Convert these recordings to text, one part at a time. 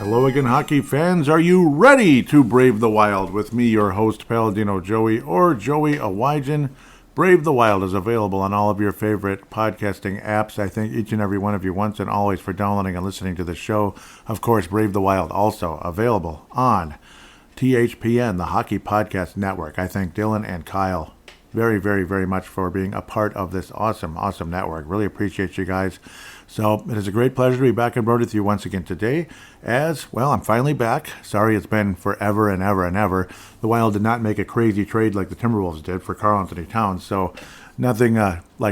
Hello again, hockey fans. Are you ready to brave the wild? With me, your host, Paladino Joey, or Joey Awajan. Brave the Wild is available on all of your favorite podcasting apps. I thank each and every one of you once and always for downloading and listening to the show. Of course, Brave the Wild also available on THPN, the Hockey Podcast Network. I thank Dylan and Kyle very, very, very much for being a part of this awesome network. Really appreciate you guys. So it is a great pleasure to be back on board with you once again today. As, well, I'm finally back. Sorry it's been forever and ever and ever. The Wild did not make a crazy trade like the Timberwolves did for Karl-Anthony Towns. So nothing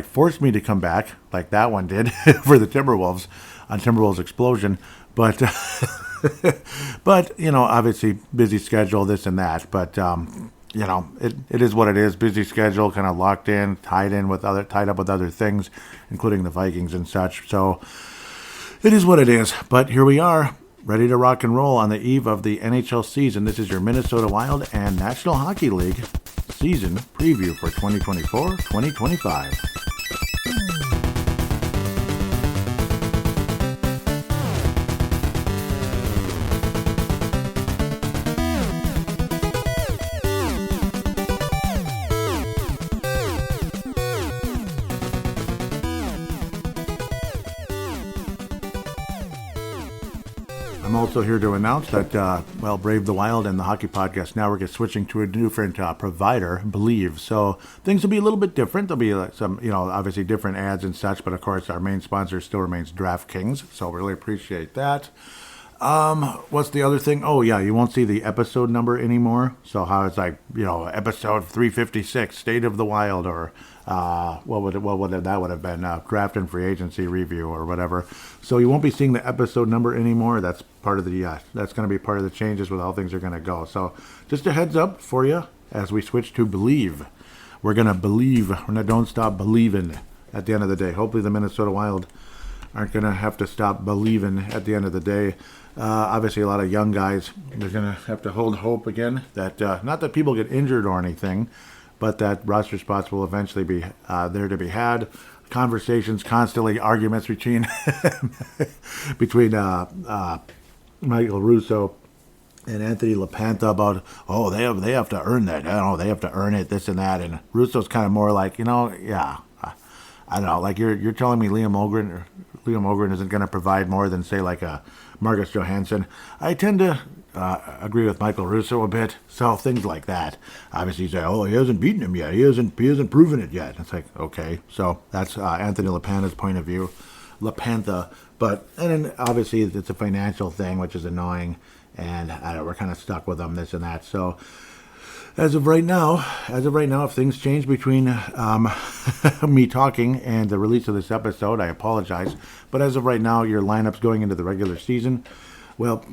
forced me to come back like that one did for the Timberwolves on Timberwolves Explosion. But, but obviously busy schedule, this and that. But, it is what it is. Busy schedule, kind of locked in, tied up with other things, including the Vikings and such. So it is what it is. But here we are, ready to rock and roll on the eve of the NHL season. This is your Minnesota Wild and National Hockey League season preview for 2024-2025. I'm also here to announce that, Brave the Wild and the Hockey Podcast Network is switching to a different provider, Believe. So things will be a little bit different. There'll be some, obviously different ads and such, but of course our main sponsor still remains DraftKings. So really appreciate that. What's the other thing? Oh yeah, you won't see the episode number anymore. So how it's episode 356, State of the Wild, or what would that have been? Draft and free agency review or whatever. So you won't be seeing the episode number anymore. That's part of the that's going to be part of the changes with how things are going to go. So just a heads up for you as we switch to Believe. We're going to believe. We're going to don't stop believing at the end of the day. Hopefully the Minnesota Wild aren't going to have to stop believing at the end of the day. Obviously, a lot of young guys, they're going to have to hold hope again that not that people get injured or anything, but that roster spots will eventually be there to be had. Conversations, constantly arguments between Michael Russo and Anthony LaPanta about, they have to earn that. They have to earn it, this and that. And Russo's kind of more like, I don't know, like you're telling me Liam Ogren isn't going to provide more than, say, like a Marcus Johansson. I tend to agree with Michael Russo a bit. So things like that. Obviously, you say, he hasn't beaten him yet. He hasn't proven it yet. It's like, okay. So that's Anthony LaPanta's point of view. LaPanta. And then obviously it's a financial thing, which is annoying. And we're kind of stuck with them, this and that. So As of right now, if things change between me talking and the release of this episode, I apologize. But as of right now, your lineups going into the regular season, well,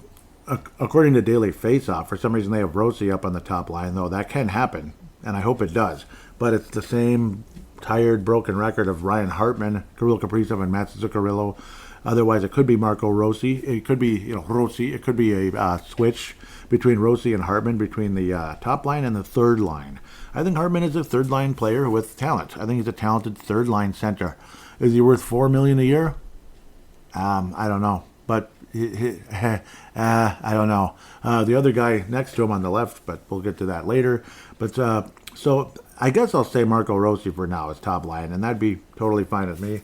according to Daily Faceoff, for some reason they have Rossi up on the top line, though that can happen, and I hope it does. But it's the same tired, broken record of Ryan Hartman, Kirill Kaprizov, and Matt Zuccarello. Otherwise, it could be Marco Rossi. It could be, Rossi. It could be a switch between Rossi and Hartman, between the top line and the third line. I think Hartman is a third-line player with talent. I think he's a talented third-line center. Is he worth $4 million a year? I don't know. But I don't know. The other guy next to him on the left, but we'll get to that later. But so I guess I'll say Marco Rossi for now as top line, and that'd be totally fine with me.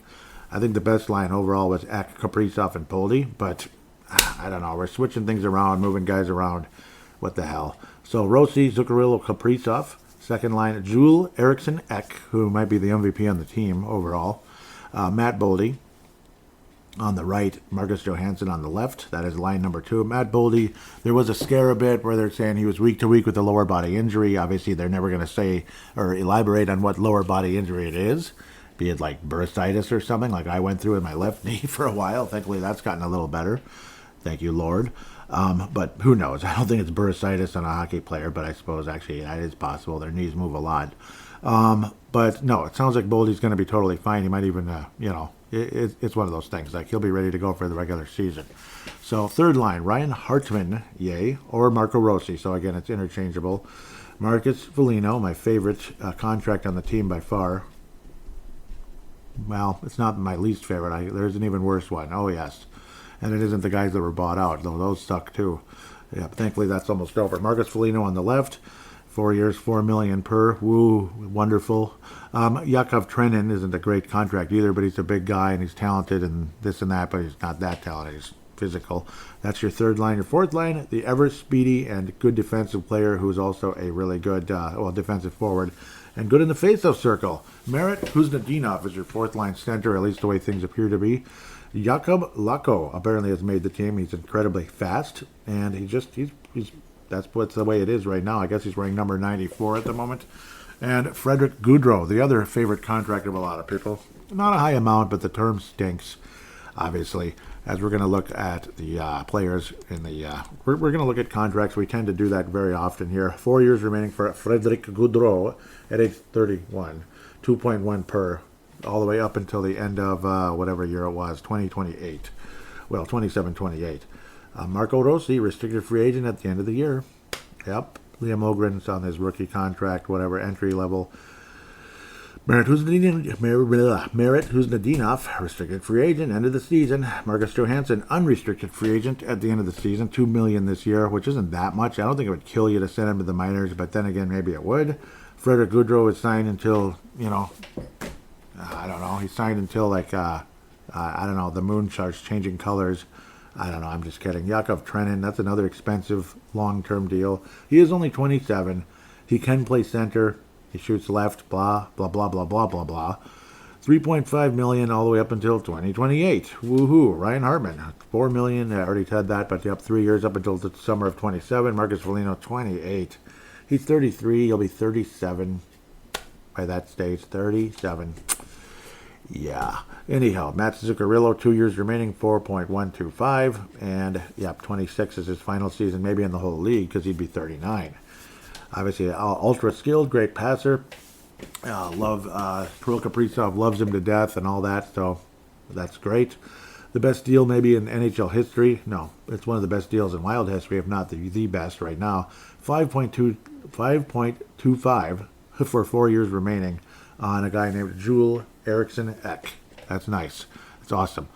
I think the best line overall was Ek, Kaprizov, and Poldy, but I don't know. We're switching things around, moving guys around. What the hell? So Rossi, Zuccarello, Kaprizov. Second line, Jules, Eriksson, Ek, who might be the MVP on the team overall. Matt Boldy on the right, Marcus Johansson on the left. That is line number 2. Matt Boldy, there was a scare a bit where they're saying he was week to week with a lower body injury. Obviously, they're never going to say or elaborate on what lower body injury it is. Be it like bursitis or something like I went through with my left knee for a while. Thankfully, that's gotten a little better. Thank you, Lord. But who knows? I don't think it's bursitis on a hockey player, but I suppose actually that is possible. Their knees move a lot. But no, it sounds like Boldy's going to be totally fine. He might even, it's one of those things. Like he'll be ready to go for the regular season. So third line, Ryan Hartman, yay, or Marco Rossi. So again, it's interchangeable. Marcus Foligno, my favorite contract on the team by far. Well, it's not my least favorite. There's an even worse one. Oh, yes. And it isn't the guys that were bought out, though those suck too. Yeah, thankfully that's almost over. Marcus Foligno on the left, 4 years, $4 million per. Woo, wonderful. Yakov Trenin isn't a great contract either, but he's a big guy and he's talented and this and that, but he's not that talented. He's physical. That's your third line. Your fourth line, the ever speedy and good defensive player who's also a really good, defensive forward and good in the faceoff circle. Merit Kuznetsov is your fourth line center, at least the way things appear to be. Jakub Lako apparently has made the team. He's incredibly fast, and he's that's what's the way it is right now. I guess he's wearing number 94 at the moment. And Frederick Goudreau, the other favorite contract of a lot of people. Not a high amount, but the term stinks, obviously. As we're going to look at the players in the, we're going to look at contracts. We tend to do that very often here. 4 years remaining for Frederick Goudreau at age 31, 2.1 per, all the way up until the end of whatever year it was, 2028. Well, 27-28. Marco Rossi, restricted free agent at the end of the year. Yep. Liam Ogren's on his rookie contract, whatever, entry level. Merit Kuznetsov, restricted free agent, end of the season. Marcus Johansson, unrestricted free agent at the end of the season, $2 million this year, which isn't that much. I don't think it would kill you to send him to the minors, but then again, maybe it would. Frederick Goudreau is signed until, I don't know. He signed until I don't know, the moon starts changing colors. I don't know, I'm just kidding. Yakov Trenin, that's another expensive long-term deal. He is only 27. He can play center. He shoots left, blah, blah, blah, blah, blah, blah, blah. $3.5 million all the way up until 2028. Woohoo. Ryan Hartman, $4 million. I already said that, but 3 years up until the summer of 27. Marcus Foligno, 28. He's 33. He'll be 37 by that stage. 37. Yeah. Anyhow, Matt Zuccarello, 2 years remaining, 4.125. And, 26 is his final season, maybe in the whole league, because he'd be 39. Obviously, ultra skilled, great passer. Kirill Kaprizov loves him to death and all that, so that's great. The best deal maybe in NHL history. No, it's one of the best deals in Wild history, if not the best right now. 5.25 for 4 years remaining on a guy named Joel Eriksson Ek. That's nice. That's awesome.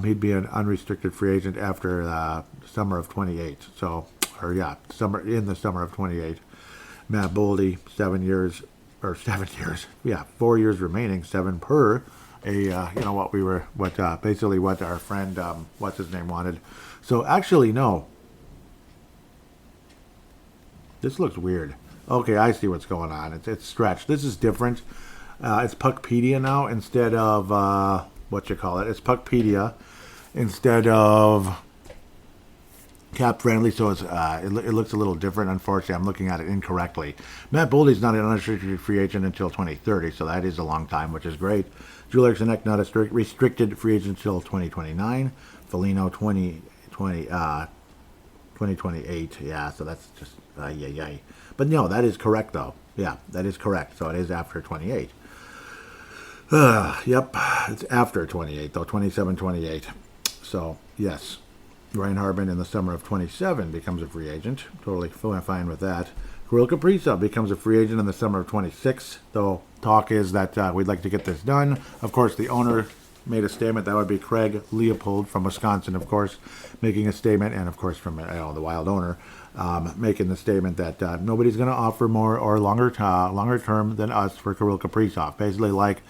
He'd be an unrestricted free agent after summer of 28. So, in the summer of 28. Matt Boldy, 7 years. 4 years remaining, 7 per. Basically what our friend, what's his name, wanted. So actually, no. This looks weird. Okay, I see what's going on. It's stretched. This is different. It's Puckpedia now instead of, It's Puckpedia instead of cap friendly, so it looks a little different. Unfortunately, I'm looking at it incorrectly. Matt Boldy's not an unrestricted free agent until 2030, so that is a long time, which is great. Joel Eriksson Ek, not a restricted free agent until 2029. Foligno, 2028. Yeah, so that's just, yay. But no, that is correct, though. Yeah, that is correct. So it is after 28. Yep, it's after 28, though, 27, 28. So, yes. Ryan Hartman in the summer of 27 becomes a free agent. Totally fine with that. Kirill Kaprizov becomes a free agent in the summer of 26, though talk is that we'd like to get this done. Of course, the owner made a statement. That would be Craig Leopold from Wisconsin, of course, making a statement, and of course from the Wild owner, making the statement that nobody's going to offer more or longer term than us for Kirill Kaprizov. Basically, like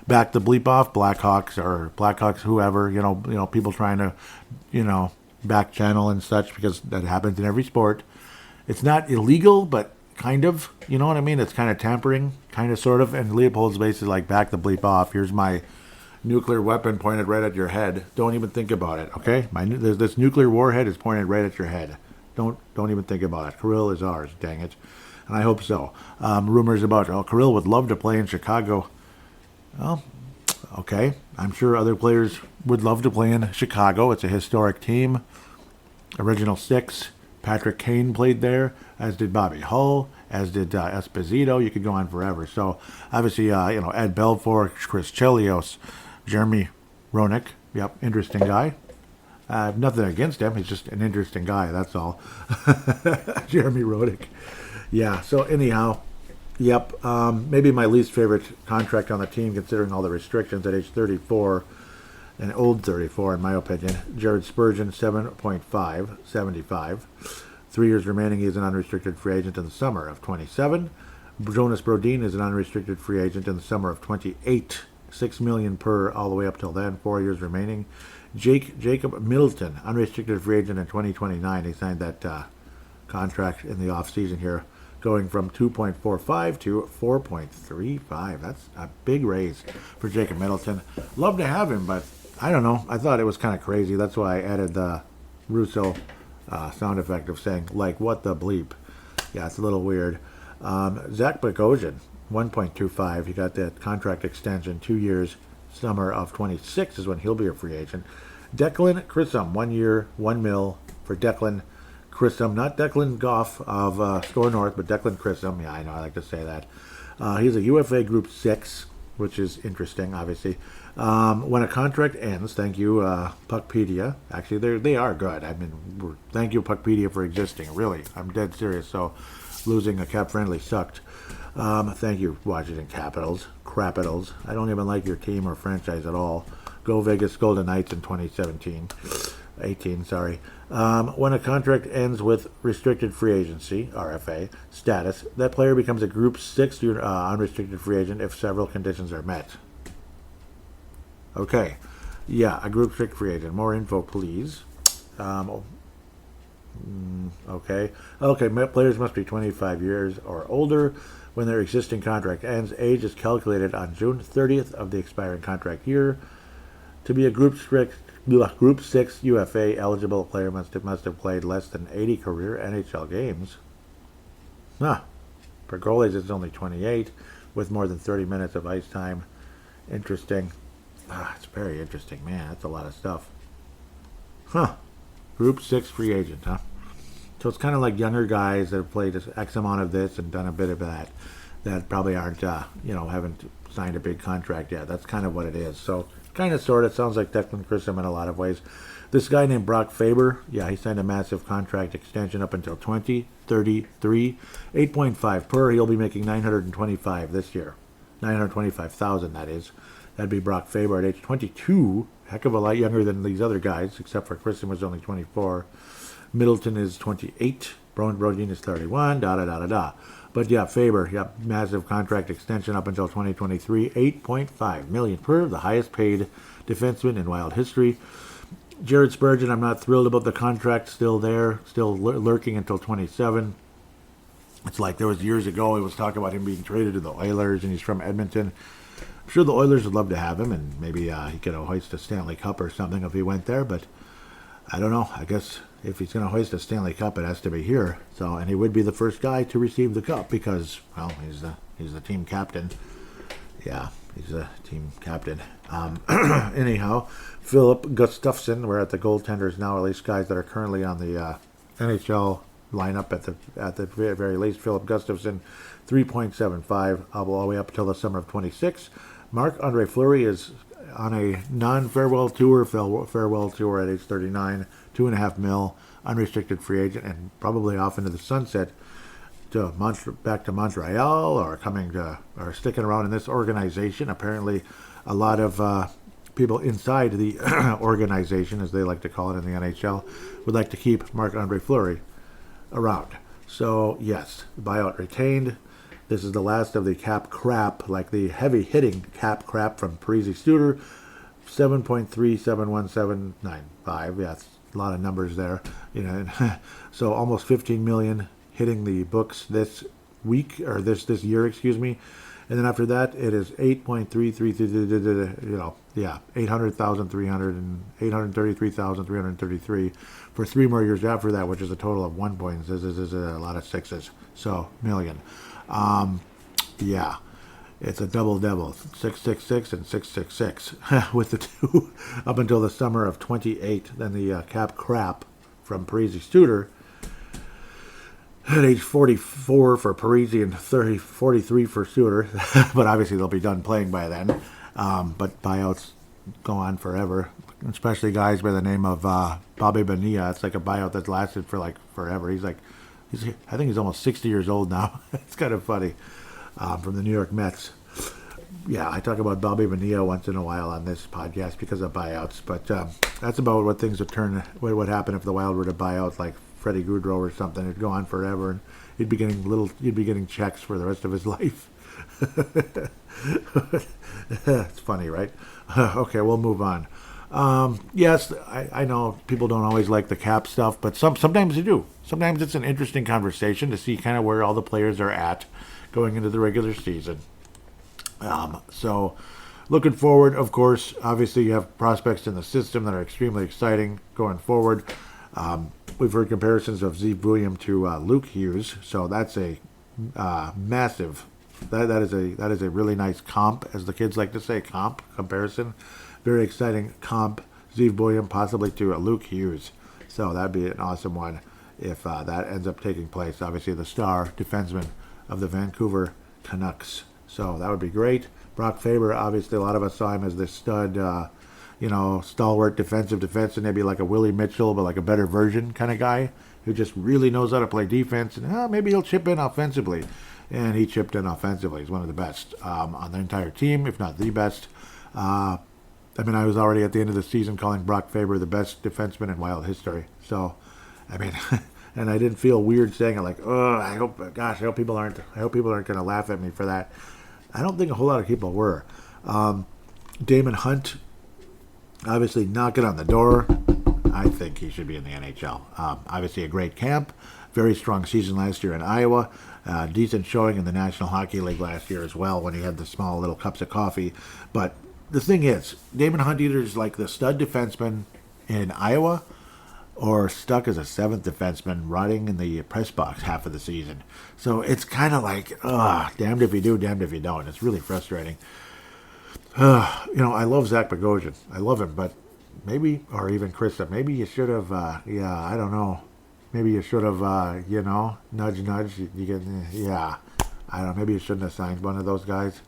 back the bleep off Blackhawks, whoever, people trying to, back channel and such, because that happens in every sport. It's not illegal, but kind of, you know what I mean? It's kind of tampering, kind of, sort of. And Leopold's basically like, back the bleep off. Here's my nuclear weapon pointed right at your head. Don't even think about it, okay? This nuclear warhead is pointed right at your head. Don't even think about it. Kirill is ours, dang it. And I hope so. Rumors about, Kirill would love to play in Chicago. Well, okay. I'm sure other players would love to play in Chicago. It's a historic team. Original Six. Patrick Kane played there, as did Bobby Hull, as did Esposito. You could go on forever. So, obviously, Ed Belfour, Chris Chelios, Jeremy Roenick. Yep, interesting guy. I have nothing against him. He's just an interesting guy, that's all. Jeremy Roenick. Yeah, so anyhow, yep, maybe my least favorite contract on the team, considering all the restrictions at age 34. An old 34, in my opinion. Jared Spurgeon, 7.5, 75. 3 years remaining. He's an unrestricted free agent in the summer of 27. Jonas Brodin is an unrestricted free agent in the summer of 28. $6 million per all the way up till then. 4 years remaining. Jacob Middleton, unrestricted free agent in 2029. He signed that contract in the off season here, going from 2.45 to 4.35. That's a big raise for Jacob Middleton. Love to have him, but I don't know. I thought it was kind of crazy. That's why I added the Russo sound effect of saying, like, what the bleep. Yeah, it's a little weird. Zach Bogosian, 1.25. He got that contract extension, 2 years. Summer of 26 is when he'll be a free agent. Declan Chisholm, 1 year, $1 million for Declan Chisholm. Not Declan Goff of Score North, but Declan Chisholm. Yeah, I know, I like to say that. He's a UFA Group 6, which is interesting, obviously. When a contract ends, thank you, Puckpedia. Actually, they are good. I mean, thank you, Puckpedia, for existing. Really, I'm dead serious. So, losing a cap friendly sucked. Thank you, Washington Capitals. Crapitals. I don't even like your team or franchise at all. Go Vegas Golden Knights in 18, sorry. When a contract ends with restricted free agency, RFA, status, that player becomes a Group 6 unrestricted free agent if several conditions are met. Okay. Yeah, a Group 6 free agent. More info, please. Okay. Players must be 25 years or older when their existing contract ends. Age is calculated on June 30th of the expiring contract year. To be a Group 6 UFA eligible player must have played less than 80 career NHL games. For goalies, it's only 28 with more than 30 minutes of ice time. Interesting. It's very interesting, man. That's a lot of stuff. Group 6 free agent, huh? So it's kind of like younger guys that have played X amount of this and done a bit of that probably aren't, haven't signed a big contract yet. That's kind of what it is. So kind of sort of sounds like Declan Chisholm in a lot of ways. This guy named Brock Faber, he signed a massive contract extension up until 2033, 8.5 per. He'll be making $925 this year, $925,000 that is. That'd be Brock Faber at age 22, heck of a lot younger than these other guys, except for Chisholm was only 24. Middleton is 28. Brodin is 31. But yeah, Faber, massive contract extension up until 2023. $8.5 million per, the highest paid defenseman in Wild history. Jared Spurgeon, I'm not thrilled about the contract. Still there, still lurking until 27. It's like there was years ago, it was talk about him being traded to the Oilers, and he's from Edmonton. I'm sure the Oilers would love to have him, and maybe he could hoist a Stanley Cup or something if he went there, but I don't know. I guess if he's going to hoist a Stanley Cup, it has to be here. So, and he would be the first guy to receive the cup because, well, he's the team captain. Yeah, he's a team captain. Anyhow, Philip Gustafsson. We're at the goaltenders now, at least guys that are currently on the NHL lineup at the very least. Philip Gustafsson, 3.75 all the way up until the summer of 26. Marc-Andre Fleury is on a non-farewell tour, farewell tour at age 39, $2.5 million, unrestricted free agent, and probably off into the sunset to back to Montreal or sticking around in this organization. Apparently, a lot of people inside the organization, as they like to call it in the NHL, would like to keep Marc-Andre Fleury around. So, yes, buyout retained. This is the last of the cap crap, like the heavy-hitting cap crap from Parise Studer, 7.371795. Yeah, that's a lot of numbers there. So almost $15 million hitting the books this week, or this year, excuse me. And then after that, it is 833,333 for 3 more years after that, which is a total of 1 point. This is a lot of sixes. So, million. It's a double-double, 666 and 666 with the two up until the summer of 28. Then the cap crap from Parise Studer at age 44 for Parise and 43 for Studer. But obviously they'll be done playing by then. But buyouts go on forever, especially guys by the name of Bobby Bonilla. It's like a buyout that's lasted for like forever. I think he's almost 60 years old now. It's kind of funny. From the New York Mets. yeah, I talk about Bobby Bonilla once in a while on this podcast because of buyouts, but that's about what things would what happened if the Wild were to buy out like Freddie Gaudreau or something. It'd go on forever, and you'd be getting checks for the rest of his life. It's funny, right? Okay, we'll move on. Yes, I know people don't always like the cap stuff, but sometimes they do. Sometimes it's an interesting conversation to see kind of where all the players are at going into the regular season. So looking forward, of course, obviously you have prospects in the system that are extremely exciting going forward. We've heard comparisons of Zeev William to Luke Hughes, so that's a massive. That is a really nice comp, as the kids like to say, comparison. Very exciting comp, Zeev William possibly to Luke Hughes. So that'd be an awesome one if that ends up taking place. Obviously, the star defenseman of the Vancouver Canucks. So that would be great. Brock Faber, obviously, a lot of us saw him as this stud, stalwart defensive defenseman, maybe like a Willie Mitchell, but like a better version kind of guy who just really knows how to play defense. And maybe he'll chip in offensively. And he chipped in offensively. He's one of the best on the entire team, if not the best. I was already at the end of the season calling Brock Faber the best defenseman in Wild history. So, and I didn't feel weird saying it. Like, I hope people aren't going to laugh at me for that. I don't think a whole lot of people were. Damon Hunt, obviously knocking on the door. I think he should be in the NHL. Obviously a great camp. Very strong season last year in Iowa. Decent showing in the National Hockey League last year as well when he had the small little cups of coffee. But the thing is, Damon Hunt either is like the stud defenseman in Iowa or stuck as a seventh defenseman rotting in the press box half of the season. So it's kind of like, damned if you do, damned if you don't. It's really frustrating. I love Zach Bogosian. I love him, but maybe, or even Krista, maybe you should have, I don't know. Maybe you should have, nudge, nudge. You get, I don't know. Maybe you shouldn't have signed one of those guys.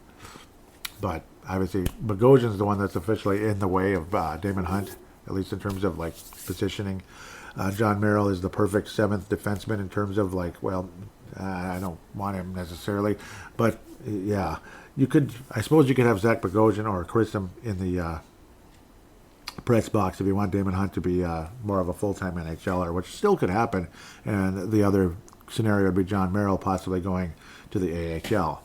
But obviously, Bogosian's the one that's officially in the way of Damon Hunt, at least in terms of like positioning. John Merrill is the perfect seventh defenseman in terms of like, I don't want him necessarily, but yeah, I suppose you could have Zach Bogosian or Grissom in the press box if you want Damon Hunt to be more of a full-time NHLer, which still could happen. And the other scenario would be John Merrill possibly going to the AHL.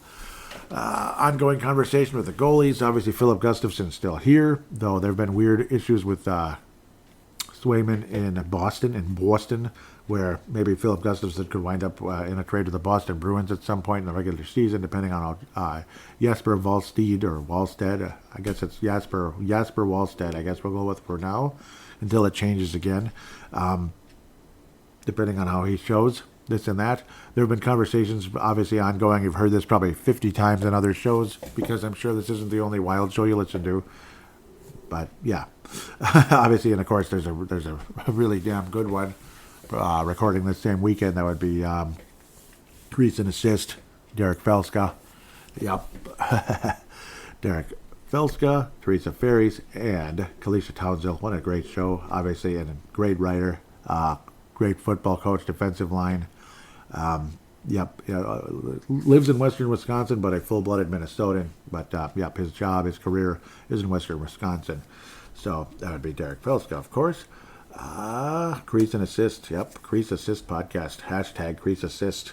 Ongoing conversation with the goalies. Obviously, Philip Gustafson's still here, though there have been weird issues with Swayman in Boston, where maybe Philip Gustafson could wind up in a trade with the Boston Bruins at some point in the regular season, depending on how Jesper Wallstedt, I guess it's Jasper Wallstedt, I guess we'll go with for now, until it changes again, depending on how he shows. This and that. There have been conversations, obviously ongoing. You've heard this probably 50 times in other shows, because I'm sure this isn't the only Wild show you listen to. But yeah, obviously, and of course, there's a really damn good one recording this same weekend. That would be crease and assist, Derek Felska. Yep, Derek Felska, Teresa Ferries, and Kalisha Townsville. What a great show, obviously, and a great writer, great football coach, defensive line. Lives in western Wisconsin, but a full-blooded Minnesotan. But his job, his career is in western Wisconsin. So that would be Derek Felska, of course. Crease and assist. Yep, Crease Assist podcast. Hashtag Crease Assist.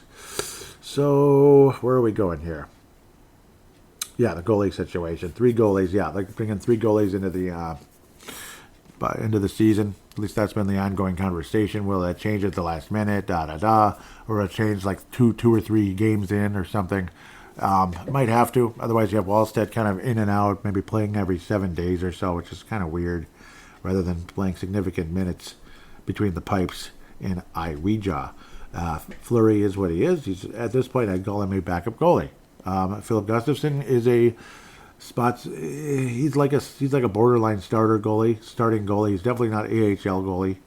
So where are we going here? Yeah, the goalie situation. 3 goalies. Yeah, like bringing 3 goalies into the season. At least that's been the ongoing conversation. Will that change at the last minute? Or it change like two or 3 games in or something. Might have to. Otherwise, you have Wallstedt kind of in and out, maybe playing every 7 days or so, which is kind of weird, rather than playing significant minutes between the pipes in Iweja. Fleury is what he is. He's at this point, I'd call him a backup goalie. Philip Gustafson is a spots. He's like a borderline starting goalie. He's definitely not AHL goalie.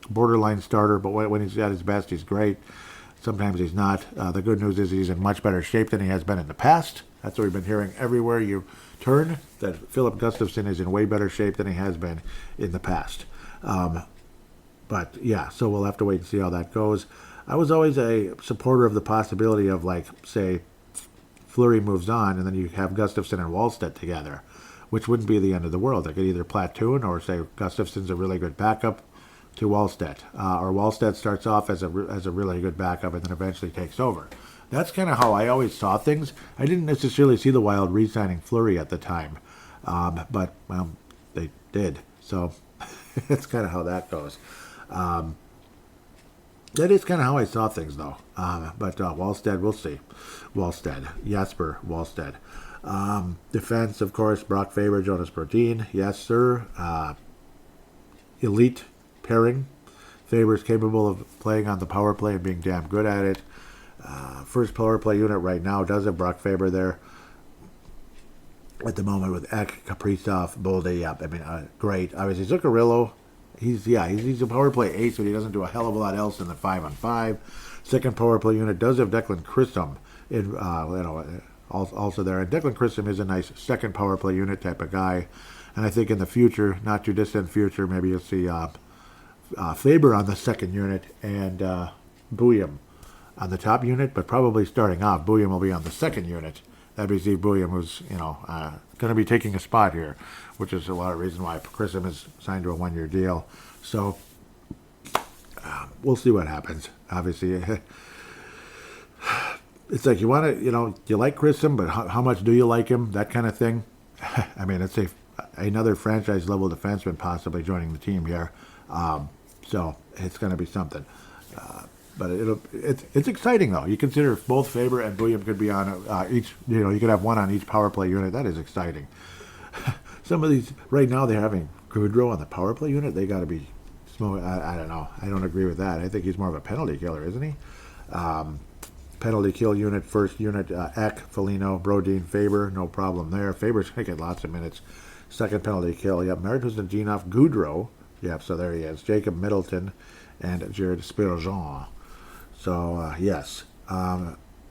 Borderline starter, but when he's at his best, he's great. Sometimes he's not. The good news is he's in much better shape than he has been in the past. That's what we've been hearing everywhere you turn, that Philip Gustafson is in way better shape than he has been in the past. But yeah, so we'll have to wait and see how that goes. I was always a supporter of the possibility of, like, say, Fleury moves on, and then you have Gustafsson and Wallstedt together, which wouldn't be the end of the world. They could either platoon or say Gustafsson's a really good backup to Wallstedt, or Wallstedt starts off as a really good backup and then eventually takes over. That's kind of how I always saw things. I didn't necessarily see the Wild re-signing Fleury at the time, but they did. So that's kind of how that goes. That is kind of how I saw things, though. But Wallstedt, we'll see. Jasper Wallstedt. Defense, of course, Brock Faber, Jonas Brodin. Yes, sir. Elite pairing. Faber's capable of playing on the power play and being damn good at it. First power play unit right now does have Brock Faber there at the moment with Ek, Kaprizov, Bolde. Yeah, I mean, great. Obviously, Zuccarello. He's a power play ace, but he doesn't do a hell of a lot else in the 5-on-5. Second power play unit does have Declan Chisholm in, also there. And Declan Chisholm is a nice second power play unit type of guy. And I think in the future, not too distant future, maybe you'll see Faber on the second unit and Bouillon on the top unit. But probably starting off, Bouillon will be on the second unit. That'd be Steve Bouillon, who's going to be taking a spot here, which is a lot of reason why Chisholm is signed to a 1-year deal. So we'll see what happens. Obviously, it's like you want to, you like Chisholm, but how much do you like him? That kind of thing. I mean, it's another franchise level defenseman possibly joining the team here. So it's going to be something. But it's exciting, though. You consider if both Faber and Bouillon could be on each, you could have one on each power play unit. That is exciting. Some of these, right now, they're having Gaudreau on the power play unit. They got to be smoking. I don't know. I don't agree with that. I think he's more of a penalty killer, isn't he? Penalty kill unit, first unit, Ek, Foligno, Brodin, Faber, no problem there. Faber's going to get lots of minutes. Second penalty kill, yep. Maritus and Genov, Gaudreau, yep, so there he is. Jacob Middleton and Jared Spirogin. So, yes,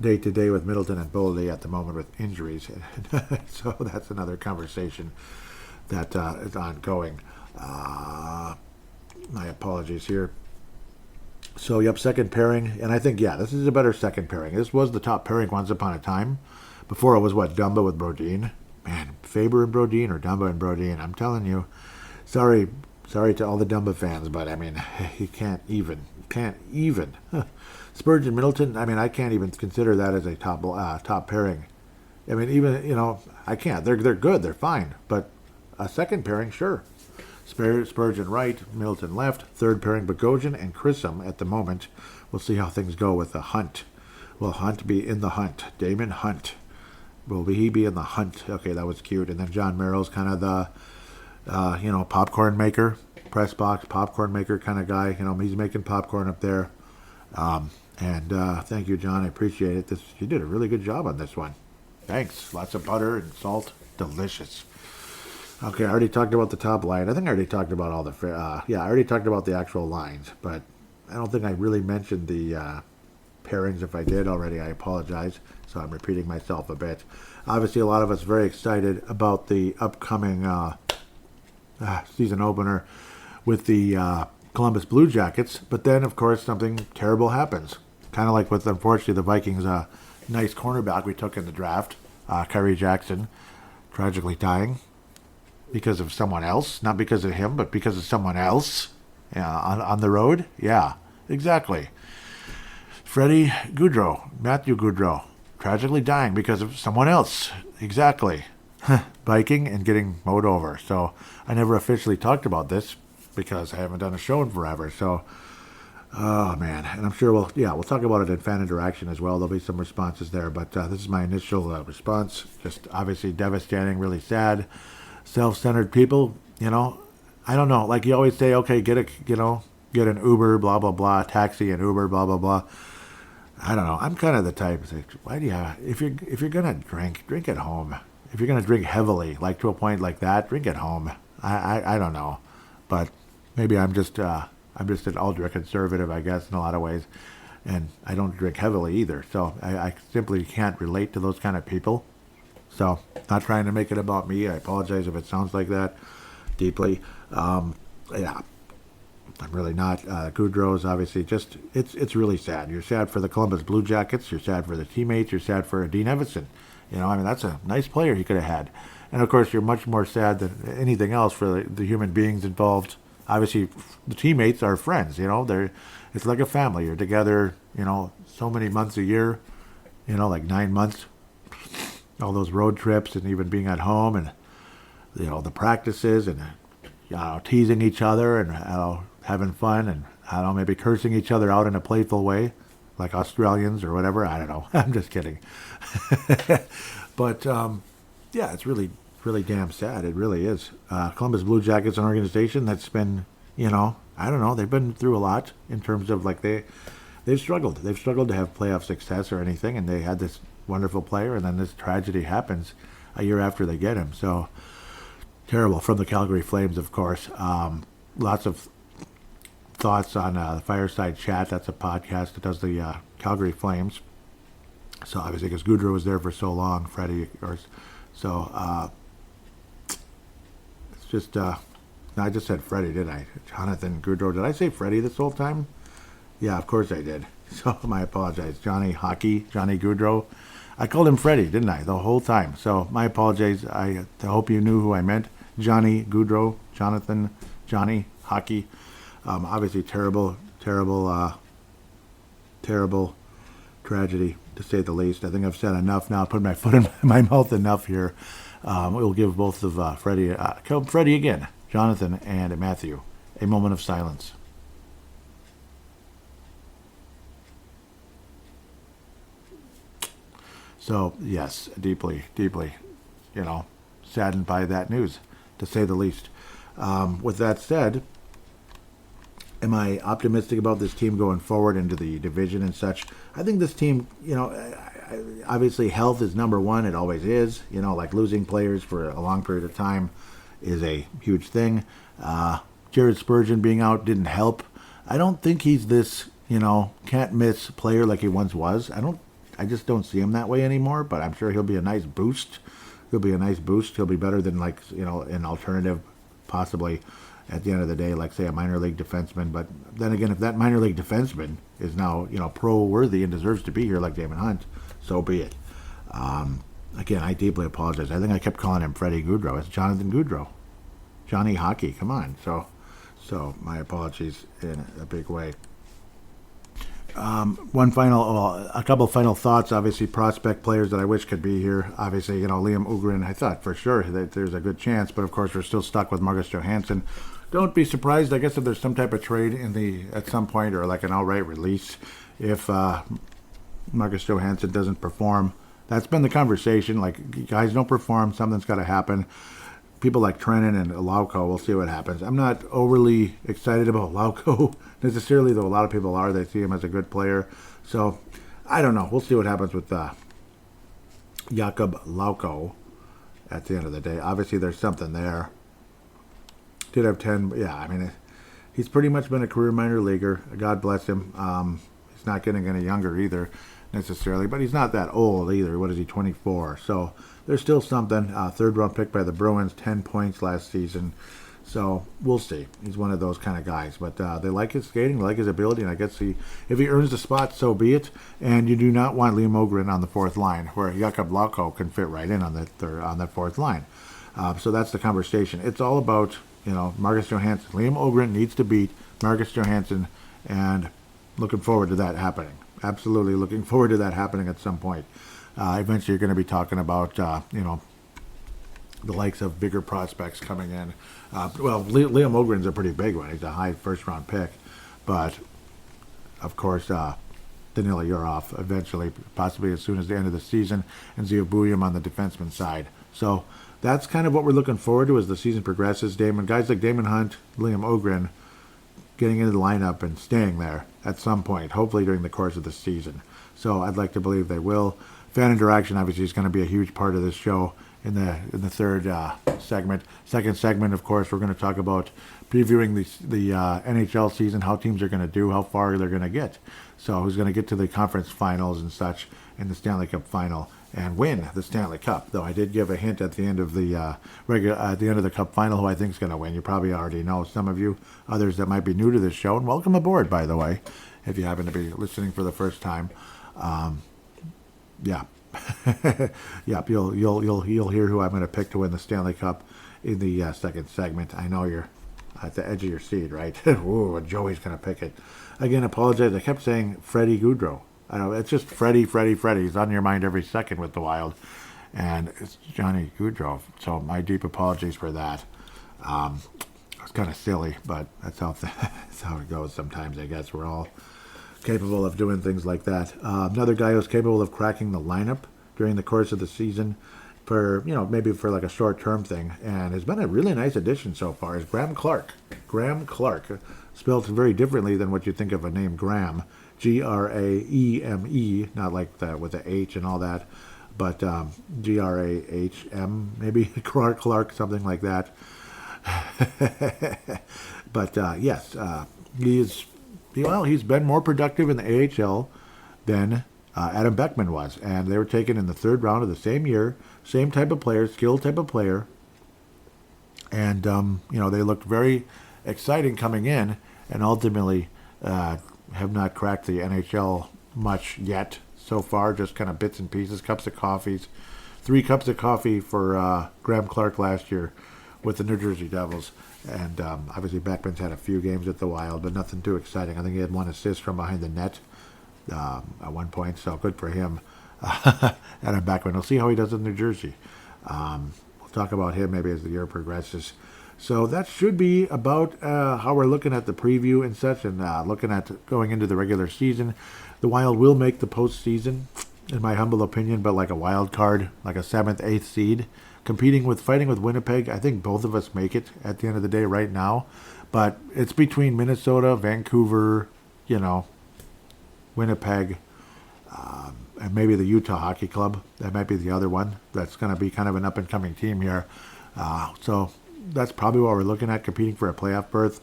day-to-day with Middleton and Boldy at the moment with injuries. So that's another conversation that is ongoing. My apologies here. So, yep, second pairing. And I think, this is a better second pairing. This was the top pairing once upon a time. Before it was, Dumba with Brodin. Man, Faber and Brodin or Dumba and Brodin. I'm telling you, sorry to all the Dumba fans, but, I mean, he can't even. Spurgeon Middleton, I mean, I can't even consider that as a top pairing. I mean, even, I can't. They're good. They're fine. But a second pairing, sure. Spurgeon right, Middleton left. Third pairing, Bogosian and Chisholm at the moment. We'll see how things go with the Hunt. Will Hunt be in the hunt? Damon Hunt. Will he be in the hunt? Okay, that was cute. And then John Merrill's kind of the, popcorn maker, press box popcorn maker kind of guy. He's making popcorn up there. And thank you, John. I appreciate it. You did a really good job on this one. Thanks. Lots of butter and salt. Delicious. Okay, I already talked about the top line. I think I already talked about all the... I already talked about the actual lines, but I don't think I really mentioned the pairings. If I did already, I apologize. So I'm repeating myself a bit. Obviously, a lot of us very excited about the upcoming season opener with the Columbus Blue Jackets. But then, of course, something terrible happens. Kind of like with, unfortunately, the Vikings' nice cornerback we took in the draft, Kyrie Jackson, tragically dying. Because of someone else, not because of him, but because of someone else on the road. Yeah, exactly. Matthew Gaudreau, tragically dying because of someone else. Exactly. Biking and getting mowed over. So I never officially talked about this because I haven't done a show in forever. So, oh man, and I'm sure we'll talk about it in fan interaction as well. There'll be some responses there, but this is my initial response. Just obviously devastating, really sad. Self-centered people, I don't know. Like you always say, okay, get an Uber, blah blah blah, taxi and Uber, blah blah blah. I don't know. I'm kind of the type. Like, why do you? If you're gonna drink at home. If you're gonna drink heavily, like to a point like that, drink at home. I don't know, but maybe I'm just an ultra conservative, I guess, in a lot of ways, and I don't drink heavily either. So I simply can't relate to those kind of people. So, not trying to make it about me. I apologize if it sounds like that deeply. I'm really not. Gaudreau is obviously just, it's really sad. You're sad for the Columbus Blue Jackets. You're sad for the teammates. You're sad for Dean Evason. I mean, that's a nice player he could have had. And of course, you're much more sad than anything else for the human beings involved. Obviously, the teammates are friends. It's like a family. You're together. So many months a year. Like 9 months. All those road trips and even being at home and the practices and teasing each other and having fun and maybe cursing each other out in a playful way, like Australians or whatever. I don't know. I'm just kidding. But yeah, it's really, really damn sad. It really is. Columbus Blue Jackets, an organization that's been, I don't know, they've been through a lot in terms of like they've struggled. They've struggled to have playoff success or anything, and they had this wonderful player, and then this tragedy happens a year after they get him. So terrible. From the Calgary Flames, of course. Lots of thoughts on the Fireside Chat. That's a podcast that does the Calgary Flames. So obviously, because Goudreau was there for so long, Freddie, it's just. No, I just said Freddie, didn't I? Jonathan Goudreau. Did I say Freddie this whole time? Yeah, of course I did. So I apologize. Johnny Goudreau. I called him Freddie, didn't I, the whole time? So my apologies. I hope you knew who I meant. Johnny Goudreau, Jonathan, Johnny Hockey. Obviously terrible tragedy, to say the least. I think I've said enough now. Put my foot in my mouth enough here. We'll give both of Freddie again, Jonathan and Matthew, a moment of silence. So, yes, deeply, saddened by that news, to say the least. With that said, am I optimistic about this team going forward into the division and such? I think this team, obviously health is number one. It always is. Like losing players for a long period of time is a huge thing. Jared Spurgeon being out didn't help. I don't think he's this, can't miss player like he once was. I just don't see him that way anymore, but I'm sure he'll be a nice boost. He'll be better than an alternative, possibly at the end of the day, like say a minor league defenseman. But then again, if that minor league defenseman is now, pro worthy and deserves to be here like Damon Hunt, so be it. Again, I deeply apologize. I think I kept calling him Freddie Goudreau. It's Jonathan Goudreau. Johnny Hockey, come on. So my apologies in a big way. A couple final thoughts. Obviously, prospect players that I wish could be here. Obviously, Liam Ugrin, I thought for sure that there's a good chance, but of course we're still stuck with Marcus Johansson. Don't be surprised, I guess, if there's some type of trade at some point, or like an outright release if Marcus Johansson doesn't perform. That's been the conversation. Like, guys don't perform, something's got to happen. People like Trennan and Lauko, we'll see what happens. I'm not overly excited about Lauko necessarily, though a lot of people are. They see him as a good player. So, I don't know. We'll see what happens with Jakob Lauko at the end of the day. Obviously, there's something there. Did have 10. Yeah, I mean, he's pretty much been a career minor leaguer. God bless him. He's not getting any younger either, necessarily. But he's not that old either. What is he, 24? So, there's still something. Third round pick by the Bruins, 10 points last season. So we'll see. He's one of those kind of guys. But they like his skating, they like his ability, and I guess if he earns the spot, so be it. And you do not want Liam Ogren on the fourth line, where Jakob Lauko can fit right in on that fourth line. So that's the conversation. It's all about Marcus Johansson. Liam Ogren needs to beat Marcus Johansson, and looking forward to that happening. Absolutely looking forward to that happening at some point. Eventually, you're going to be talking about, the likes of bigger prospects coming in. Liam Ogren's a pretty big one. He's a high first-round pick. But, of course, Danila Yurov eventually, possibly as soon as the end of the season, and Ziobuyam on the defenseman side. So that's kind of what we're looking forward to as the season progresses. Guys like Damon Hunt, Liam Ogren, getting into the lineup and staying there at some point, hopefully during the course of the season. So I'd like to believe they will. Fan interaction obviously is going to be a huge part of this show in the third segment. Second segment, of course, we're going to talk about previewing the NHL season, how teams are going to do, how far they're going to get. So who's going to get to the conference finals and such, and the Stanley Cup final, and win the Stanley Cup. Though I did give a hint at the end of the at the end of the Cup final who I think is going to win. You probably already know. Some of you, others that might be new to this show, and welcome aboard, by the way, if you happen to be listening for the first time. Yeah, Yep, you'll hear who I'm going to pick to win the Stanley Cup in the second segment. I know you're at the edge of your seat, right? Ooh, Joey's going to pick it. Again, apologize. I kept saying Freddie Gaudreau. I know it's just Freddie. He's on your mind every second with the Wild, and it's Johnny Gaudreau. So my deep apologies for that. It's kind of silly, but that's how it goes sometimes. I guess we're all capable of doing things like that. Another guy who's capable of cracking the lineup during the course of the season for, maybe for like a short-term thing, and has been a really nice addition so far, is Graham Clark. Graham Clark, spelled very differently than what you think of a name Graham, Graeme, not like that with the H and all that, but Grahm, maybe Clark, something like that. But yes, he's been more productive in the AHL than Adam Beckman was, and they were taken in the third round of the same year, same type of player, skilled type of player, and they looked very exciting coming in, and ultimately have not cracked the NHL much yet so far, just kind of bits and pieces, cups of coffees. 3 cups of coffee for Graham Clark last year with the New Jersey Devils. And obviously Beckman's had a few games at the Wild, but nothing too exciting. I think he had 1 assist from behind the net at one point, so good for him. Adam Beckman. We'll see how he does in New Jersey. We'll talk about him maybe as the year progresses. So that should be about how we're looking at the preview and such, and looking at going into the regular season. The Wild will make the postseason, in my humble opinion, but like a wild card, like a 7th, 8th seed, fighting with Winnipeg. I think both of us make it at the end of the day right now, but it's between Minnesota, Vancouver, Winnipeg, and maybe the Utah Hockey Club. That might be the other one. That's going to be kind of an up-and-coming team here. So that's probably what we're looking at, competing for a playoff berth.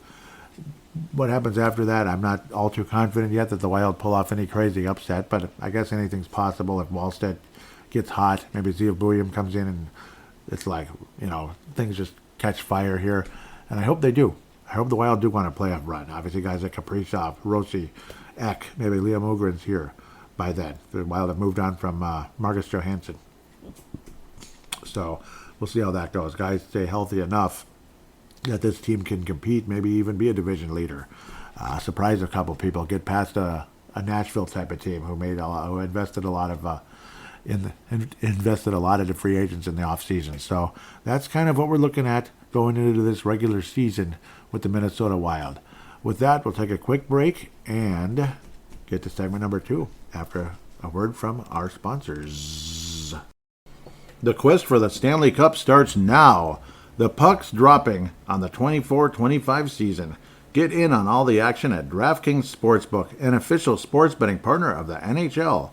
What happens after that, I'm not all too confident yet that the Wild pull off any crazy upset, but I guess anything's possible if Wallstedt gets hot. Maybe Zeev Buium comes in and it's like, things just catch fire here. And I hope they do. I hope the Wild do want a playoff run. Obviously, guys like Kaprizov, Rossi, Ek, maybe Liam Ogren's here by then. The Wild have moved on from Marcus Johansson. So we'll see how that goes. Guys stay healthy enough that this team can compete, maybe even be a division leader. Surprise a couple people, get past a Nashville type of team who invested a lot of invested a lot of the free agents in the offseason. So that's kind of what we're looking at going into this regular season with the Minnesota Wild. With that, we'll take a quick break and get to segment number 2 after a word from our sponsors. The quest for the Stanley Cup starts now. The puck's dropping on the 24-25 season. Get in on all the action at DraftKings Sportsbook, an official sports betting partner of the NHL.